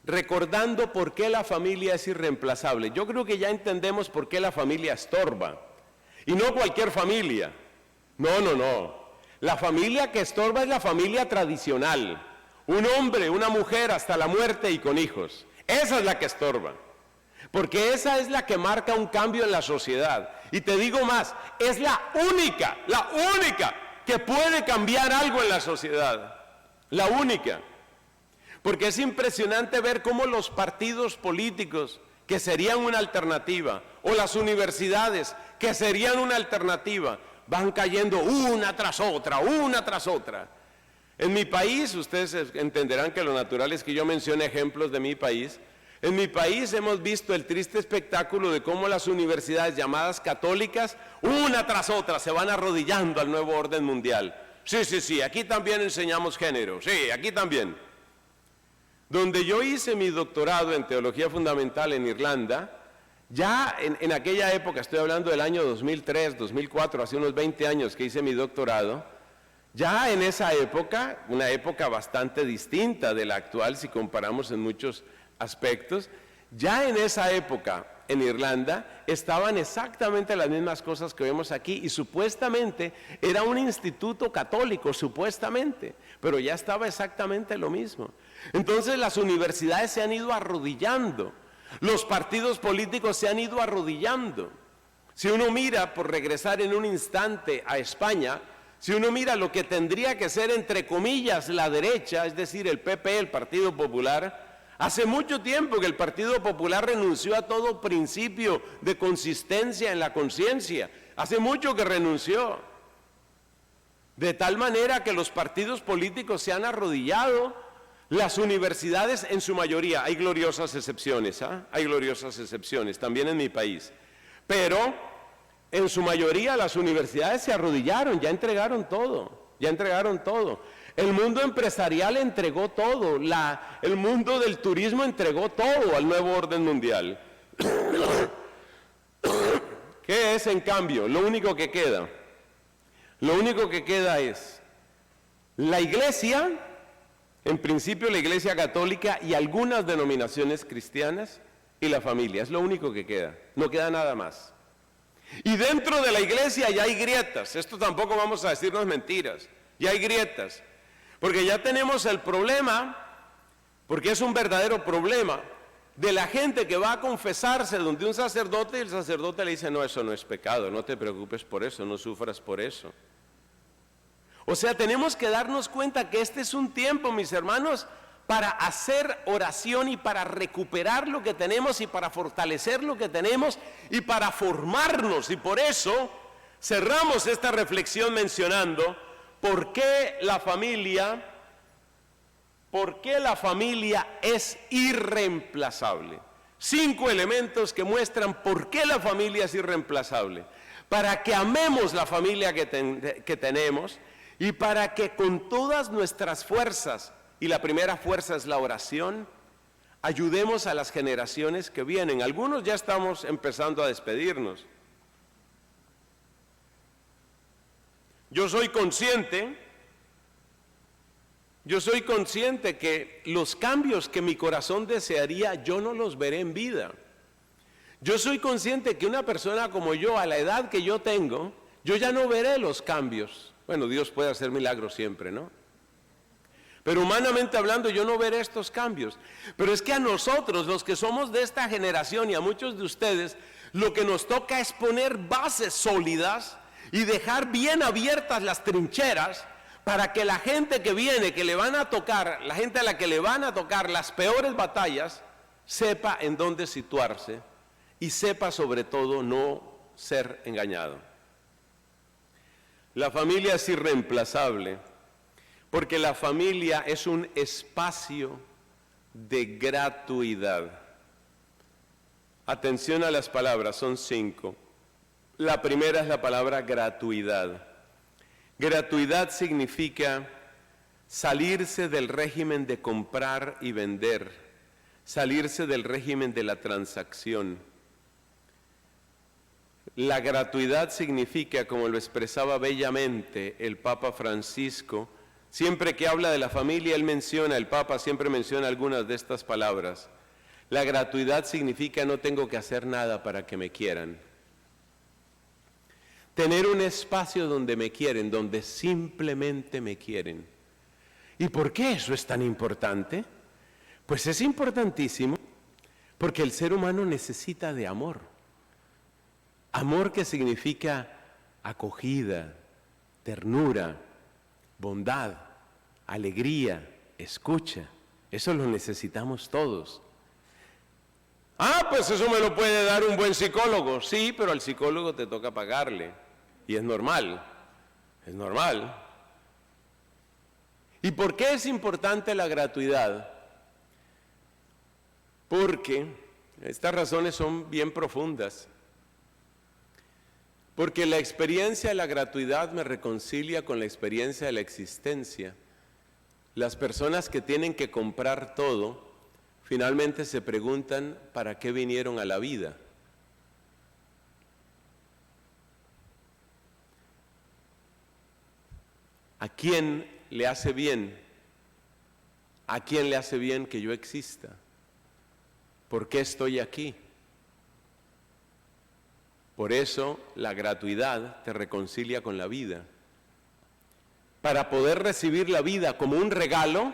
recordando por qué la familia es irreemplazable. Yo creo que ya entendemos por qué la familia estorba. Y no cualquier familia. No. La familia que estorba es la familia tradicional. Un hombre, una mujer hasta la muerte y con hijos. Esa es la que estorba. Porque esa es la que marca un cambio en la sociedad. Y te digo más, es la única que puede cambiar algo en la sociedad. La única. Porque es impresionante ver cómo los partidos políticos, que serían una alternativa, o las universidades, que serían una alternativa, van cayendo una tras otra. En mi país, ustedes entenderán que lo natural es que yo mencione ejemplos de mi país. En mi país hemos visto el triste espectáculo de cómo las universidades llamadas católicas, una tras otra, se van arrodillando al nuevo orden mundial. Sí, aquí también enseñamos género, sí, aquí también. Donde yo hice mi doctorado en teología fundamental en Irlanda, ya en aquella época, estoy hablando del año 2003, 2004, hace unos 20 años que hice mi doctorado, ya en esa época, una época bastante distinta de la actual si comparamos en muchos aspectos, ya en esa época en Irlanda estaban exactamente las mismas cosas que vemos aquí y supuestamente era un instituto católico, supuestamente, pero ya estaba exactamente lo mismo. Entonces las universidades se han ido arrodillando, los partidos políticos se han ido arrodillando. Si uno mira, por regresar en un instante a España, si uno mira lo que tendría que ser entre comillas la derecha, es decir, el PP, el Partido Popular, hace mucho tiempo que el Partido Popular renunció a todo principio de consistencia en la conciencia. Hace mucho que renunció. De tal manera que los partidos políticos se han arrodillado, las universidades en su mayoría, hay gloriosas excepciones, hay gloriosas excepciones, también en mi país. Pero en su mayoría las universidades se arrodillaron, ya entregaron todo. El mundo empresarial entregó todo, el mundo del turismo entregó todo al nuevo orden mundial. ¿Qué es en cambio? Lo único que queda es la iglesia, en principio la iglesia católica y algunas denominaciones cristianas y la familia, es lo único que queda, no queda nada más. Y dentro de la iglesia ya hay grietas, esto tampoco vamos a decirnos mentiras, ya hay grietas. Porque ya tenemos el problema, porque es un verdadero problema, de la gente que va a confesarse donde un sacerdote y el sacerdote le dice, no, eso no es pecado, no te preocupes por eso, no sufras por eso. O sea, tenemos que darnos cuenta que este es un tiempo, mis hermanos, para hacer oración y para recuperar lo que tenemos y para fortalecer lo que tenemos y para formarnos. Y por eso cerramos esta reflexión mencionando ¿por qué la familia es irreemplazable? 5 elementos que muestran por qué la familia es irreemplazable. Para que amemos la familia que tenemos y para que con todas nuestras fuerzas, y la primera fuerza es la oración, ayudemos a las generaciones que vienen. Algunos ya estamos empezando a despedirnos. Yo soy consciente que los cambios que mi corazón desearía, yo no los veré en vida. Yo soy consciente que una persona como yo, a la edad que yo tengo, yo ya no veré los cambios. Bueno, Dios puede hacer milagros siempre, ¿no? Pero humanamente hablando, yo no veré estos cambios. Pero es que a nosotros, los que somos de esta generación y a muchos de ustedes, Lo que nos toca es poner bases sólidas y dejar bien abiertas las trincheras para que la gente que viene, que le van a tocar, la gente a la que le van a tocar las peores batallas, sepa en dónde situarse y sepa sobre todo no ser engañado. La familia es irreemplazable porque la familia es un espacio de gratuidad. Atención a las palabras, son 5. La primera es la palabra gratuidad. Gratuidad significa salirse del régimen de comprar y vender, salirse del régimen de la transacción. La gratuidad significa, como lo expresaba bellamente el Papa Francisco, siempre que habla de la familia, el Papa siempre menciona algunas de estas palabras. La gratuidad significa no tengo que hacer nada para que me quieran. Tener un espacio donde me quieren, donde simplemente me quieren. ¿Y por qué eso es tan importante? Pues es importantísimo porque el ser humano necesita de amor. Amor que significa acogida, ternura, bondad, alegría, escucha. Eso lo necesitamos todos. Pues eso me lo puede dar un buen psicólogo. Sí, pero al psicólogo te toca pagarle. Y es normal. ¿Y por qué es importante la gratuidad? Porque estas razones son bien profundas. Porque la experiencia de la gratuidad me reconcilia con la experiencia de la existencia. Las personas que tienen que comprar todo, finalmente se preguntan ¿para qué vinieron a la vida? ¿A quién le hace bien? ¿A quién le hace bien que yo exista? ¿Por qué estoy aquí? Por eso la gratuidad te reconcilia con la vida. Para poder recibir la vida como un regalo,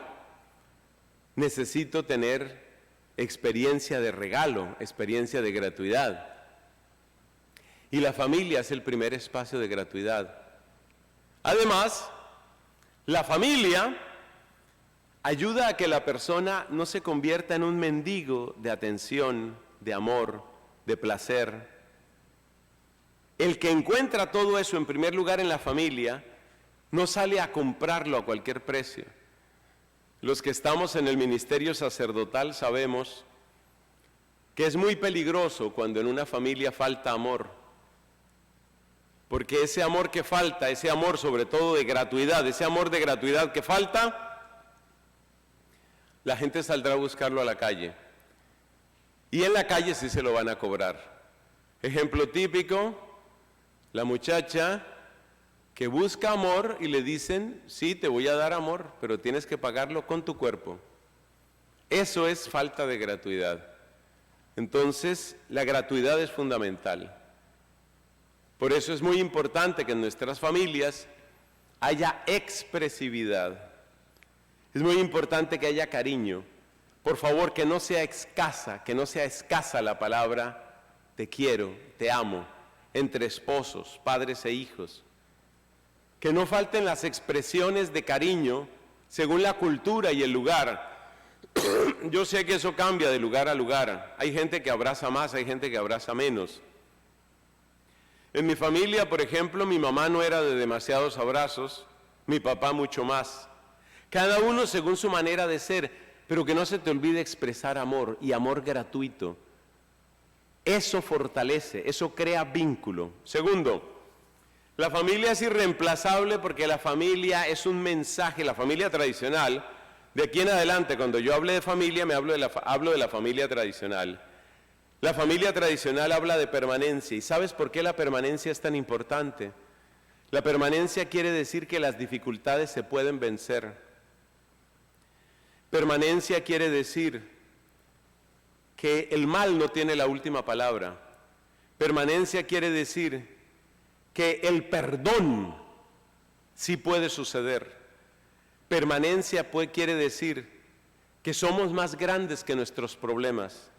necesito tener experiencia de regalo, experiencia de gratuidad. Y la familia es el primer espacio de gratuidad. Además, la familia ayuda a que la persona no se convierta en un mendigo de atención, de amor, de placer. El que encuentra todo eso en primer lugar en la familia, no sale a comprarlo a cualquier precio. Los que estamos en el ministerio sacerdotal sabemos que es muy peligroso cuando en una familia falta amor. Porque ese amor que falta, ese amor sobre todo de gratuidad, ese amor de gratuidad que falta, la gente saldrá a buscarlo a la calle. Y en la calle sí se lo van a cobrar. Ejemplo típico, la muchacha que busca amor y le dicen, sí, te voy a dar amor, pero tienes que pagarlo con tu cuerpo. Eso es falta de gratuidad. Entonces, la gratuidad es fundamental. Por eso es muy importante que en nuestras familias haya expresividad. Es muy importante que haya cariño. Por favor, que no sea escasa la palabra te quiero, te amo, entre esposos, padres e hijos. Que no falten las expresiones de cariño según la cultura y el lugar. Yo sé que eso cambia de lugar a lugar. Hay gente que abraza más, hay gente que abraza menos. En mi familia, por ejemplo, mi mamá no era de demasiados abrazos, mi papá mucho más. Cada uno según su manera de ser, pero que no se te olvide expresar amor y amor gratuito. Eso fortalece, eso crea vínculo. Segundo, la familia es irreemplazable porque la familia es un mensaje, la familia tradicional. De aquí en adelante, cuando yo hable de familia, hablo de la familia tradicional. La familia tradicional habla de permanencia. ¿Y sabes por qué la permanencia es tan importante? La permanencia quiere decir que las dificultades se pueden vencer. Permanencia quiere decir que el mal no tiene la última palabra. Permanencia quiere decir que el perdón sí puede suceder. Permanencia quiere decir que somos más grandes que nuestros problemas.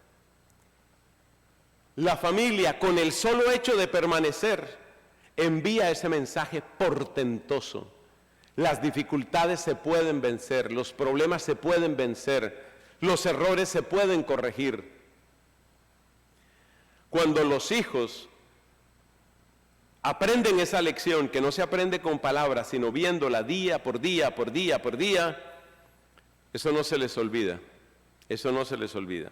La familia, con el solo hecho de permanecer, envía ese mensaje portentoso. Las dificultades se pueden vencer, los problemas se pueden vencer, los errores se pueden corregir. Cuando los hijos aprenden esa lección, que no se aprende con palabras, sino viéndola día por día, por día, por día, eso no se les olvida, eso no se les olvida.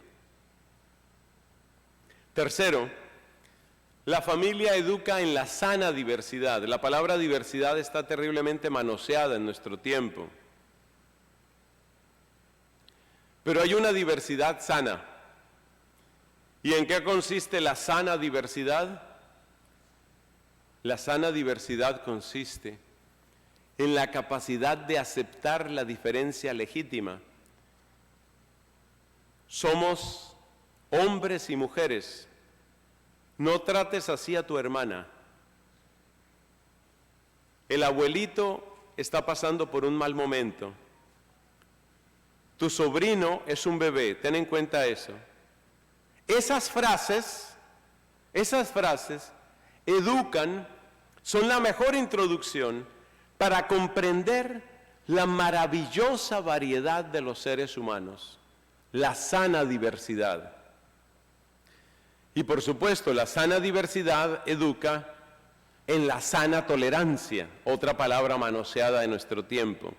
Tercero, la familia educa en la sana diversidad. La palabra diversidad está terriblemente manoseada en nuestro tiempo. Pero hay una diversidad sana. ¿Y en qué consiste la sana diversidad? La sana diversidad consiste en la capacidad de aceptar la diferencia legítima. Somos hombres y mujeres. No trates así a tu hermana. El abuelito está pasando por un mal momento. Tu sobrino es un bebé, ten en cuenta eso. Esas frases educan, son la mejor introducción para comprender la maravillosa variedad de los seres humanos, la sana diversidad. Y por supuesto, la sana diversidad educa en la sana tolerancia, otra palabra manoseada en nuestro tiempo.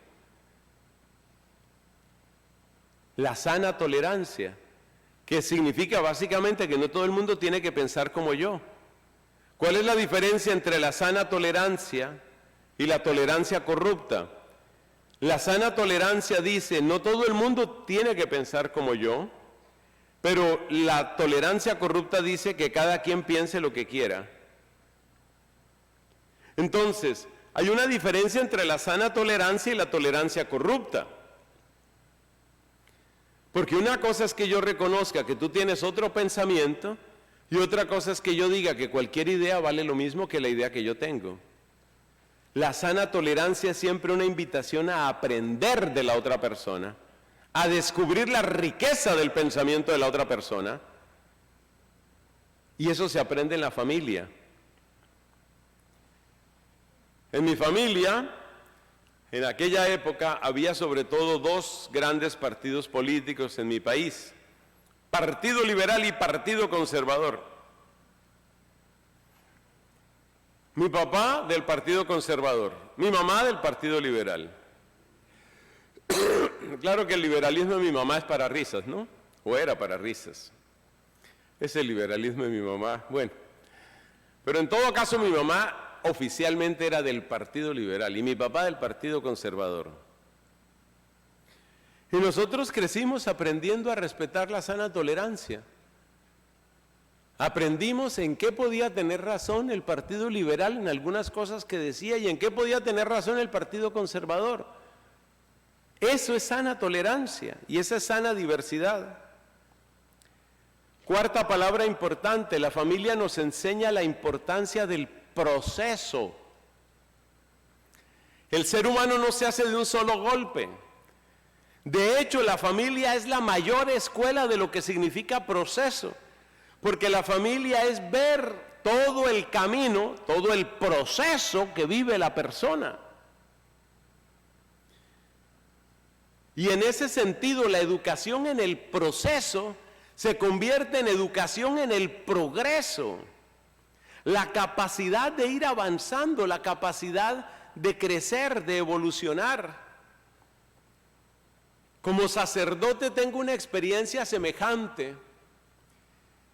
La sana tolerancia, que significa básicamente que no todo el mundo tiene que pensar como yo. ¿Cuál es la diferencia entre la sana tolerancia y la tolerancia corrupta? La sana tolerancia dice, no todo el mundo tiene que pensar como yo, pero la tolerancia corrupta dice que cada quien piense lo que quiera. Entonces, hay una diferencia entre la sana tolerancia y la tolerancia corrupta. Porque una cosa es que yo reconozca que tú tienes otro pensamiento y otra cosa es que yo diga que cualquier idea vale lo mismo que la idea que yo tengo. La sana tolerancia es siempre una invitación a aprender de la otra persona, a descubrir la riqueza del pensamiento de la otra persona. Y eso se aprende en la familia. En mi familia, en aquella época, había sobre todo dos grandes partidos políticos en mi país: Partido Liberal y Partido Conservador. Mi papá del Partido Conservador, mi mamá del Partido Liberal. Claro que el liberalismo de mi mamá es para risas, ¿no? O era para risas. Es el liberalismo de mi mamá. Bueno, pero en todo caso mi mamá oficialmente era del Partido Liberal y mi papá del Partido Conservador. Y nosotros crecimos aprendiendo a respetar la sana tolerancia. Aprendimos en qué podía tener razón el Partido Liberal en algunas cosas que decía y en qué podía tener razón el Partido Conservador. Eso es sana tolerancia y esa es sana diversidad. Cuarta palabra importante, la familia nos enseña la importancia del proceso. El ser humano no se hace de un solo golpe. De hecho, la familia es la mayor escuela de lo que significa proceso, porque la familia es ver todo el camino, todo el proceso que vive la persona. Y en ese sentido, la educación en el proceso se convierte en educación en el progreso. La capacidad de ir avanzando, la capacidad de crecer, de evolucionar. Como sacerdote tengo una experiencia semejante.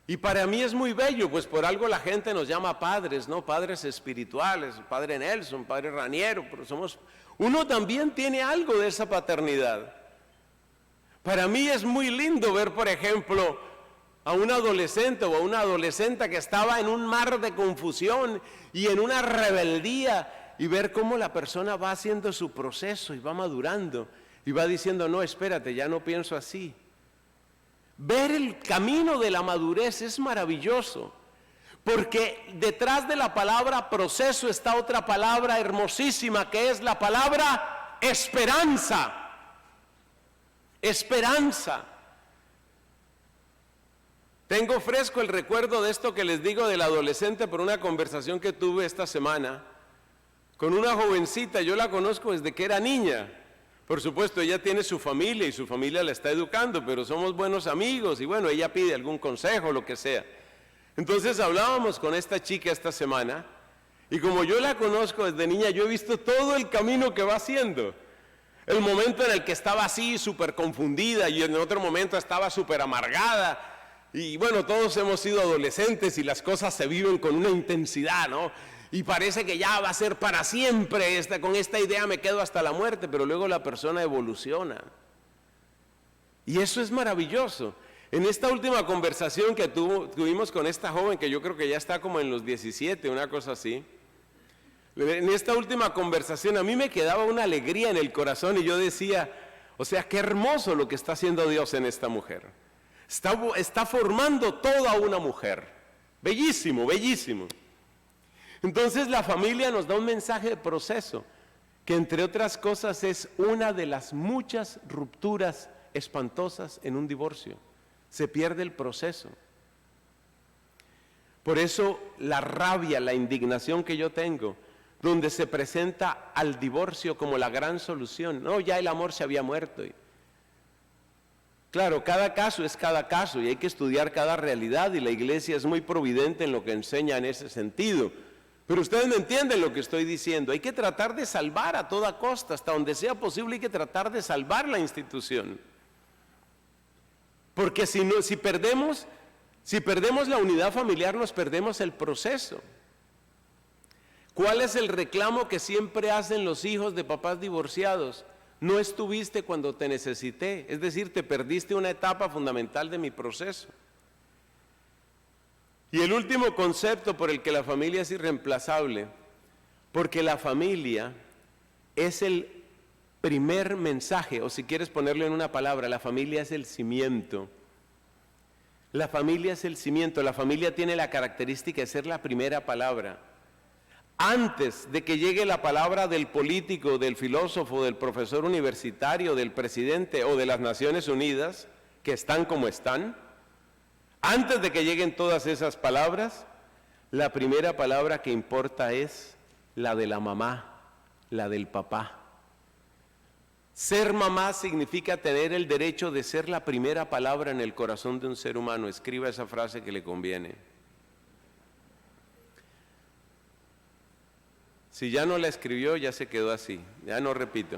Y para mí es muy bello, pues por algo la gente nos llama padres, ¿no? Padres espirituales, Padre Nelson, Padre Raniero, pero uno también tiene algo de esa paternidad. Para mí es muy lindo ver, por ejemplo, a un adolescente o a una adolescente que estaba en un mar de confusión y en una rebeldía y ver cómo la persona va haciendo su proceso y va madurando y va diciendo, no, espérate, ya no pienso así. Ver el camino de la madurez es maravilloso, porque detrás de la palabra proceso está otra palabra hermosísima que es la palabra esperanza. Esperanza. Tengo fresco el recuerdo de esto que les digo del adolescente por una conversación que tuve esta semana con una jovencita. Yo la conozco desde que era niña. Por supuesto, ella tiene su familia y su familia la está educando, pero somos buenos amigos y bueno, ella pide algún consejo, lo que sea. Entonces hablábamos con esta chica esta semana y como yo la conozco desde niña, yo he visto todo el camino que va haciendo. El momento en el que estaba así, súper confundida, y en otro momento estaba súper amargada. Y bueno, todos hemos sido adolescentes y las cosas se viven con una intensidad, ¿no? Y parece que ya va a ser para siempre, con esta idea me quedo hasta la muerte, pero luego la persona evoluciona. Y eso es maravilloso. En esta última conversación que tuvimos con esta joven, que yo creo que ya está como en los 17, una cosa así, en esta última conversación a mí me quedaba una alegría en el corazón y yo decía, o sea, qué hermoso lo que está haciendo Dios en esta mujer. Está formando toda una mujer. Bellísimo, bellísimo. Entonces la familia nos da un mensaje de proceso, que entre otras cosas es una de las muchas rupturas espantosas en un divorcio. Se pierde el proceso. Por eso la rabia, la indignación que yo tengo, donde se presenta al divorcio como la gran solución. No, ya el amor se había muerto. Claro, cada caso es cada caso y hay que estudiar cada realidad y la iglesia es muy providente en lo que enseña en ese sentido. Pero ustedes me entienden lo que estoy diciendo. Hay que tratar de salvar a toda costa, hasta donde sea posible hay que tratar de salvar la institución. Porque si perdemos la unidad familiar, nos perdemos el proceso. ¿Cuál es el reclamo que siempre hacen los hijos de papás divorciados? No estuviste cuando te necesité, es decir, te perdiste una etapa fundamental de mi proceso. Y el último concepto por el que la familia es irreemplazable, porque la familia es el primer mensaje, o si quieres ponerlo en una palabra, la familia es el cimiento. La familia es el cimiento, la familia tiene la característica de ser la primera palabra. Antes de que llegue la palabra del político, del filósofo, del profesor universitario, del presidente o de las Naciones Unidas, que están como están, antes de que lleguen todas esas palabras, la primera palabra que importa es la de la mamá, la del papá. Ser mamá significa tener el derecho de ser la primera palabra en el corazón de un ser humano. Escriba esa frase que le conviene. Si ya no la escribió, ya se quedó así, ya no repito.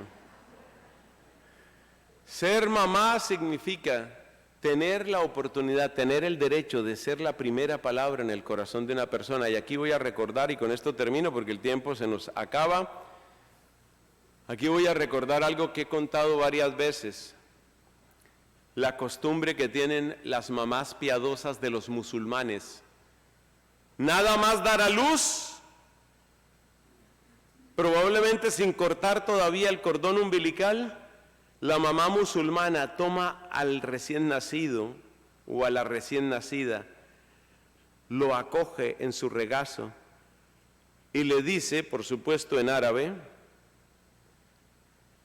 Ser mamá significa tener la oportunidad, tener el derecho de ser la primera palabra en el corazón de una persona. Y aquí voy a recordar, y con esto termino porque el tiempo se nos acaba. Aquí voy a recordar algo que he contado varias veces. La costumbre que tienen las mamás piadosas de los musulmanes. Nada más dar a luz, probablemente sin cortar todavía el cordón umbilical, la mamá musulmana toma al recién nacido o a la recién nacida, lo acoge en su regazo y le dice, por supuesto en árabe,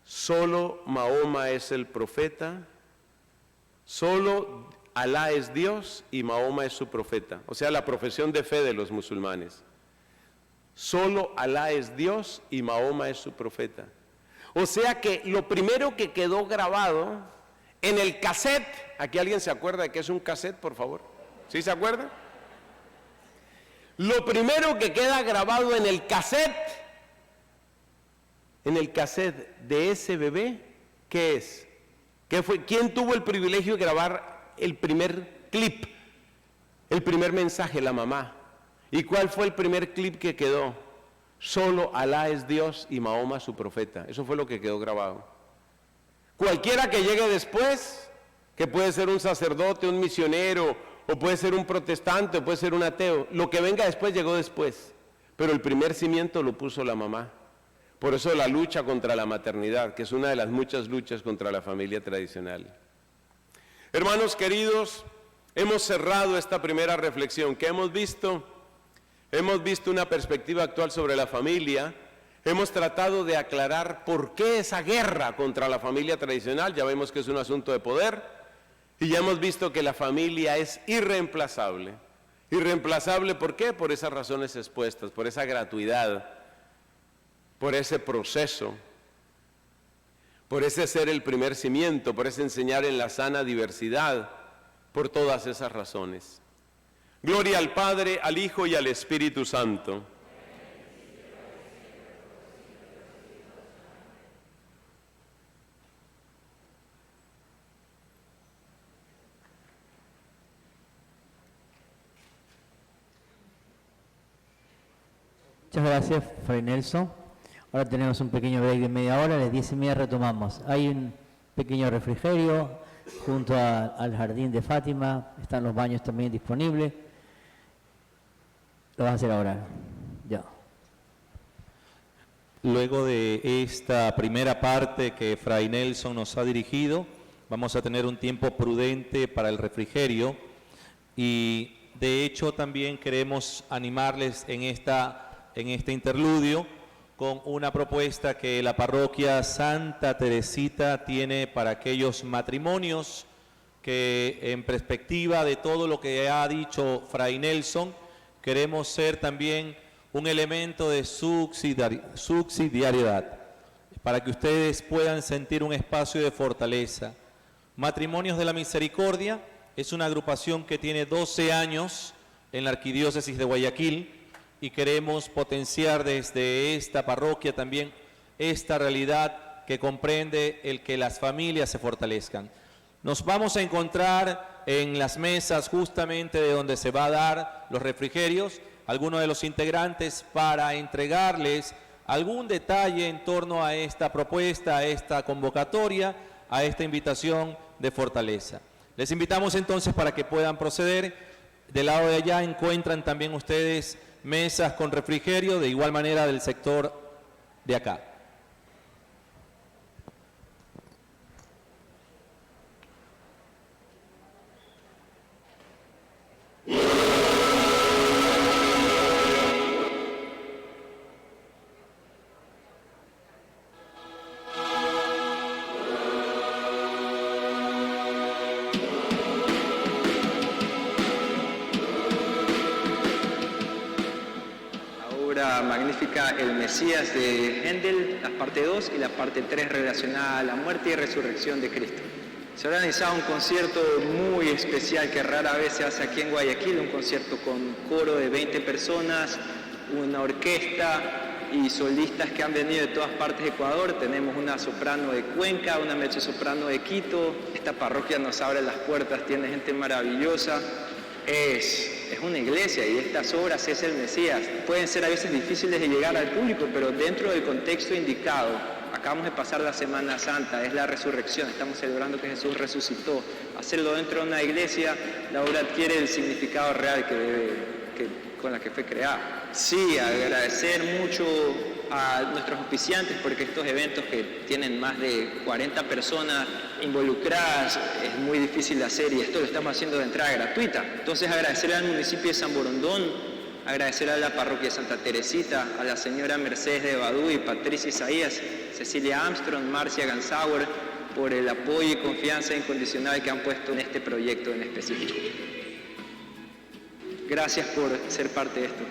solo Mahoma es el profeta, solo Alá es Dios y Mahoma es su profeta. O sea, la profesión de fe de los musulmanes. Solo Alá es Dios y Mahoma es su profeta. O sea que lo primero que quedó grabado en el cassette, ¿aquí alguien se acuerda de qué es un cassette, por favor? ¿Sí se acuerda? Lo primero que queda grabado en el cassette de ese bebé, ¿qué es? ¿Qué fue? ¿Quién tuvo el privilegio de grabar el primer clip, el primer mensaje? La mamá. ¿Y cuál fue el primer clip que quedó? Solo Alá es Dios y Mahoma su profeta. Eso fue lo que quedó grabado. Cualquiera que llegue después, que puede ser un sacerdote, un misionero, o puede ser un protestante, o puede ser un ateo, lo que venga después llegó después. Pero el primer cimiento lo puso la mamá. Por eso la lucha contra la maternidad, que es una de las muchas luchas contra la familia tradicional. Hermanos queridos, hemos cerrado esta primera reflexión. ¿Qué hemos visto? Hemos visto una perspectiva actual sobre la familia, hemos tratado de aclarar por qué esa guerra contra la familia tradicional, ya vemos que es un asunto de poder, Y ya hemos visto que la familia es irreemplazable. Irreemplazable, ¿por qué? Por esas razones expuestas, por esa gratuidad, por ese proceso, por ese ser el primer cimiento, por ese enseñar en la sana diversidad, por todas esas razones. Gloria al Padre, al Hijo y al Espíritu Santo. Muchas gracias, Fray Nelson. Ahora tenemos un pequeño break de media hora, a las 10:30 retomamos. Hay un pequeño refrigerio junto al jardín de Fátima, están los baños también disponibles. Lo vas a hacer ahora, ya. Luego de esta primera parte que Fray Nelson nos ha dirigido, vamos a tener un tiempo prudente para el refrigerio y de hecho también queremos animarles en este interludio con una propuesta que la parroquia Santa Teresita tiene para aquellos matrimonios que en perspectiva de todo lo que ha dicho Fray Nelson, queremos ser también un elemento de subsidiariedad para que ustedes puedan sentir un espacio de fortaleza. Matrimonios de la Misericordia es una agrupación que tiene 12 años en la Arquidiócesis de Guayaquil y queremos potenciar desde esta parroquia también esta realidad que comprende el que las familias se fortalezcan. Nos vamos a encontrar en las mesas justamente de donde se va a dar los refrigerios, algunos de los integrantes para entregarles algún detalle en torno a esta propuesta, a esta convocatoria, a esta invitación de fortaleza. Les invitamos entonces para que puedan proceder. Del lado de allá encuentran también ustedes mesas con refrigerio, de igual manera del sector de acá. Magnífica El Mesías de Händel, la parte 2 y la parte 3 relacionada a la muerte y resurrección de Cristo. Se ha organizado un concierto muy especial que rara vez se hace aquí en Guayaquil, un concierto con coro de 20 personas, una orquesta y solistas que han venido de todas partes de Ecuador. Tenemos una soprano de Cuenca, una mezzosoprano de Quito. Esta parroquia nos abre las puertas, tiene gente maravillosa. Es una iglesia y estas obras es el Mesías. Pueden ser a veces difíciles de llegar al público, pero dentro del contexto indicado. Acabamos de pasar la Semana Santa, es la resurrección, estamos celebrando que Jesús resucitó. Hacerlo dentro de una iglesia, la obra adquiere el significado real con la que fue creada. Sí, agradecer mucho a nuestros auspiciantes porque estos eventos que tienen más de 40 personas involucradas es muy difícil de hacer y esto lo estamos haciendo de entrada gratuita. Entonces agradecer al municipio de San Borondón, agradecer a la parroquia de Santa Teresita, a la señora Mercedes de Badú y Patricia Isaías, Cecilia Armstrong, Marcia Gansauer, por el apoyo y confianza incondicional que han puesto en este proyecto en específico. Gracias por ser parte de esto.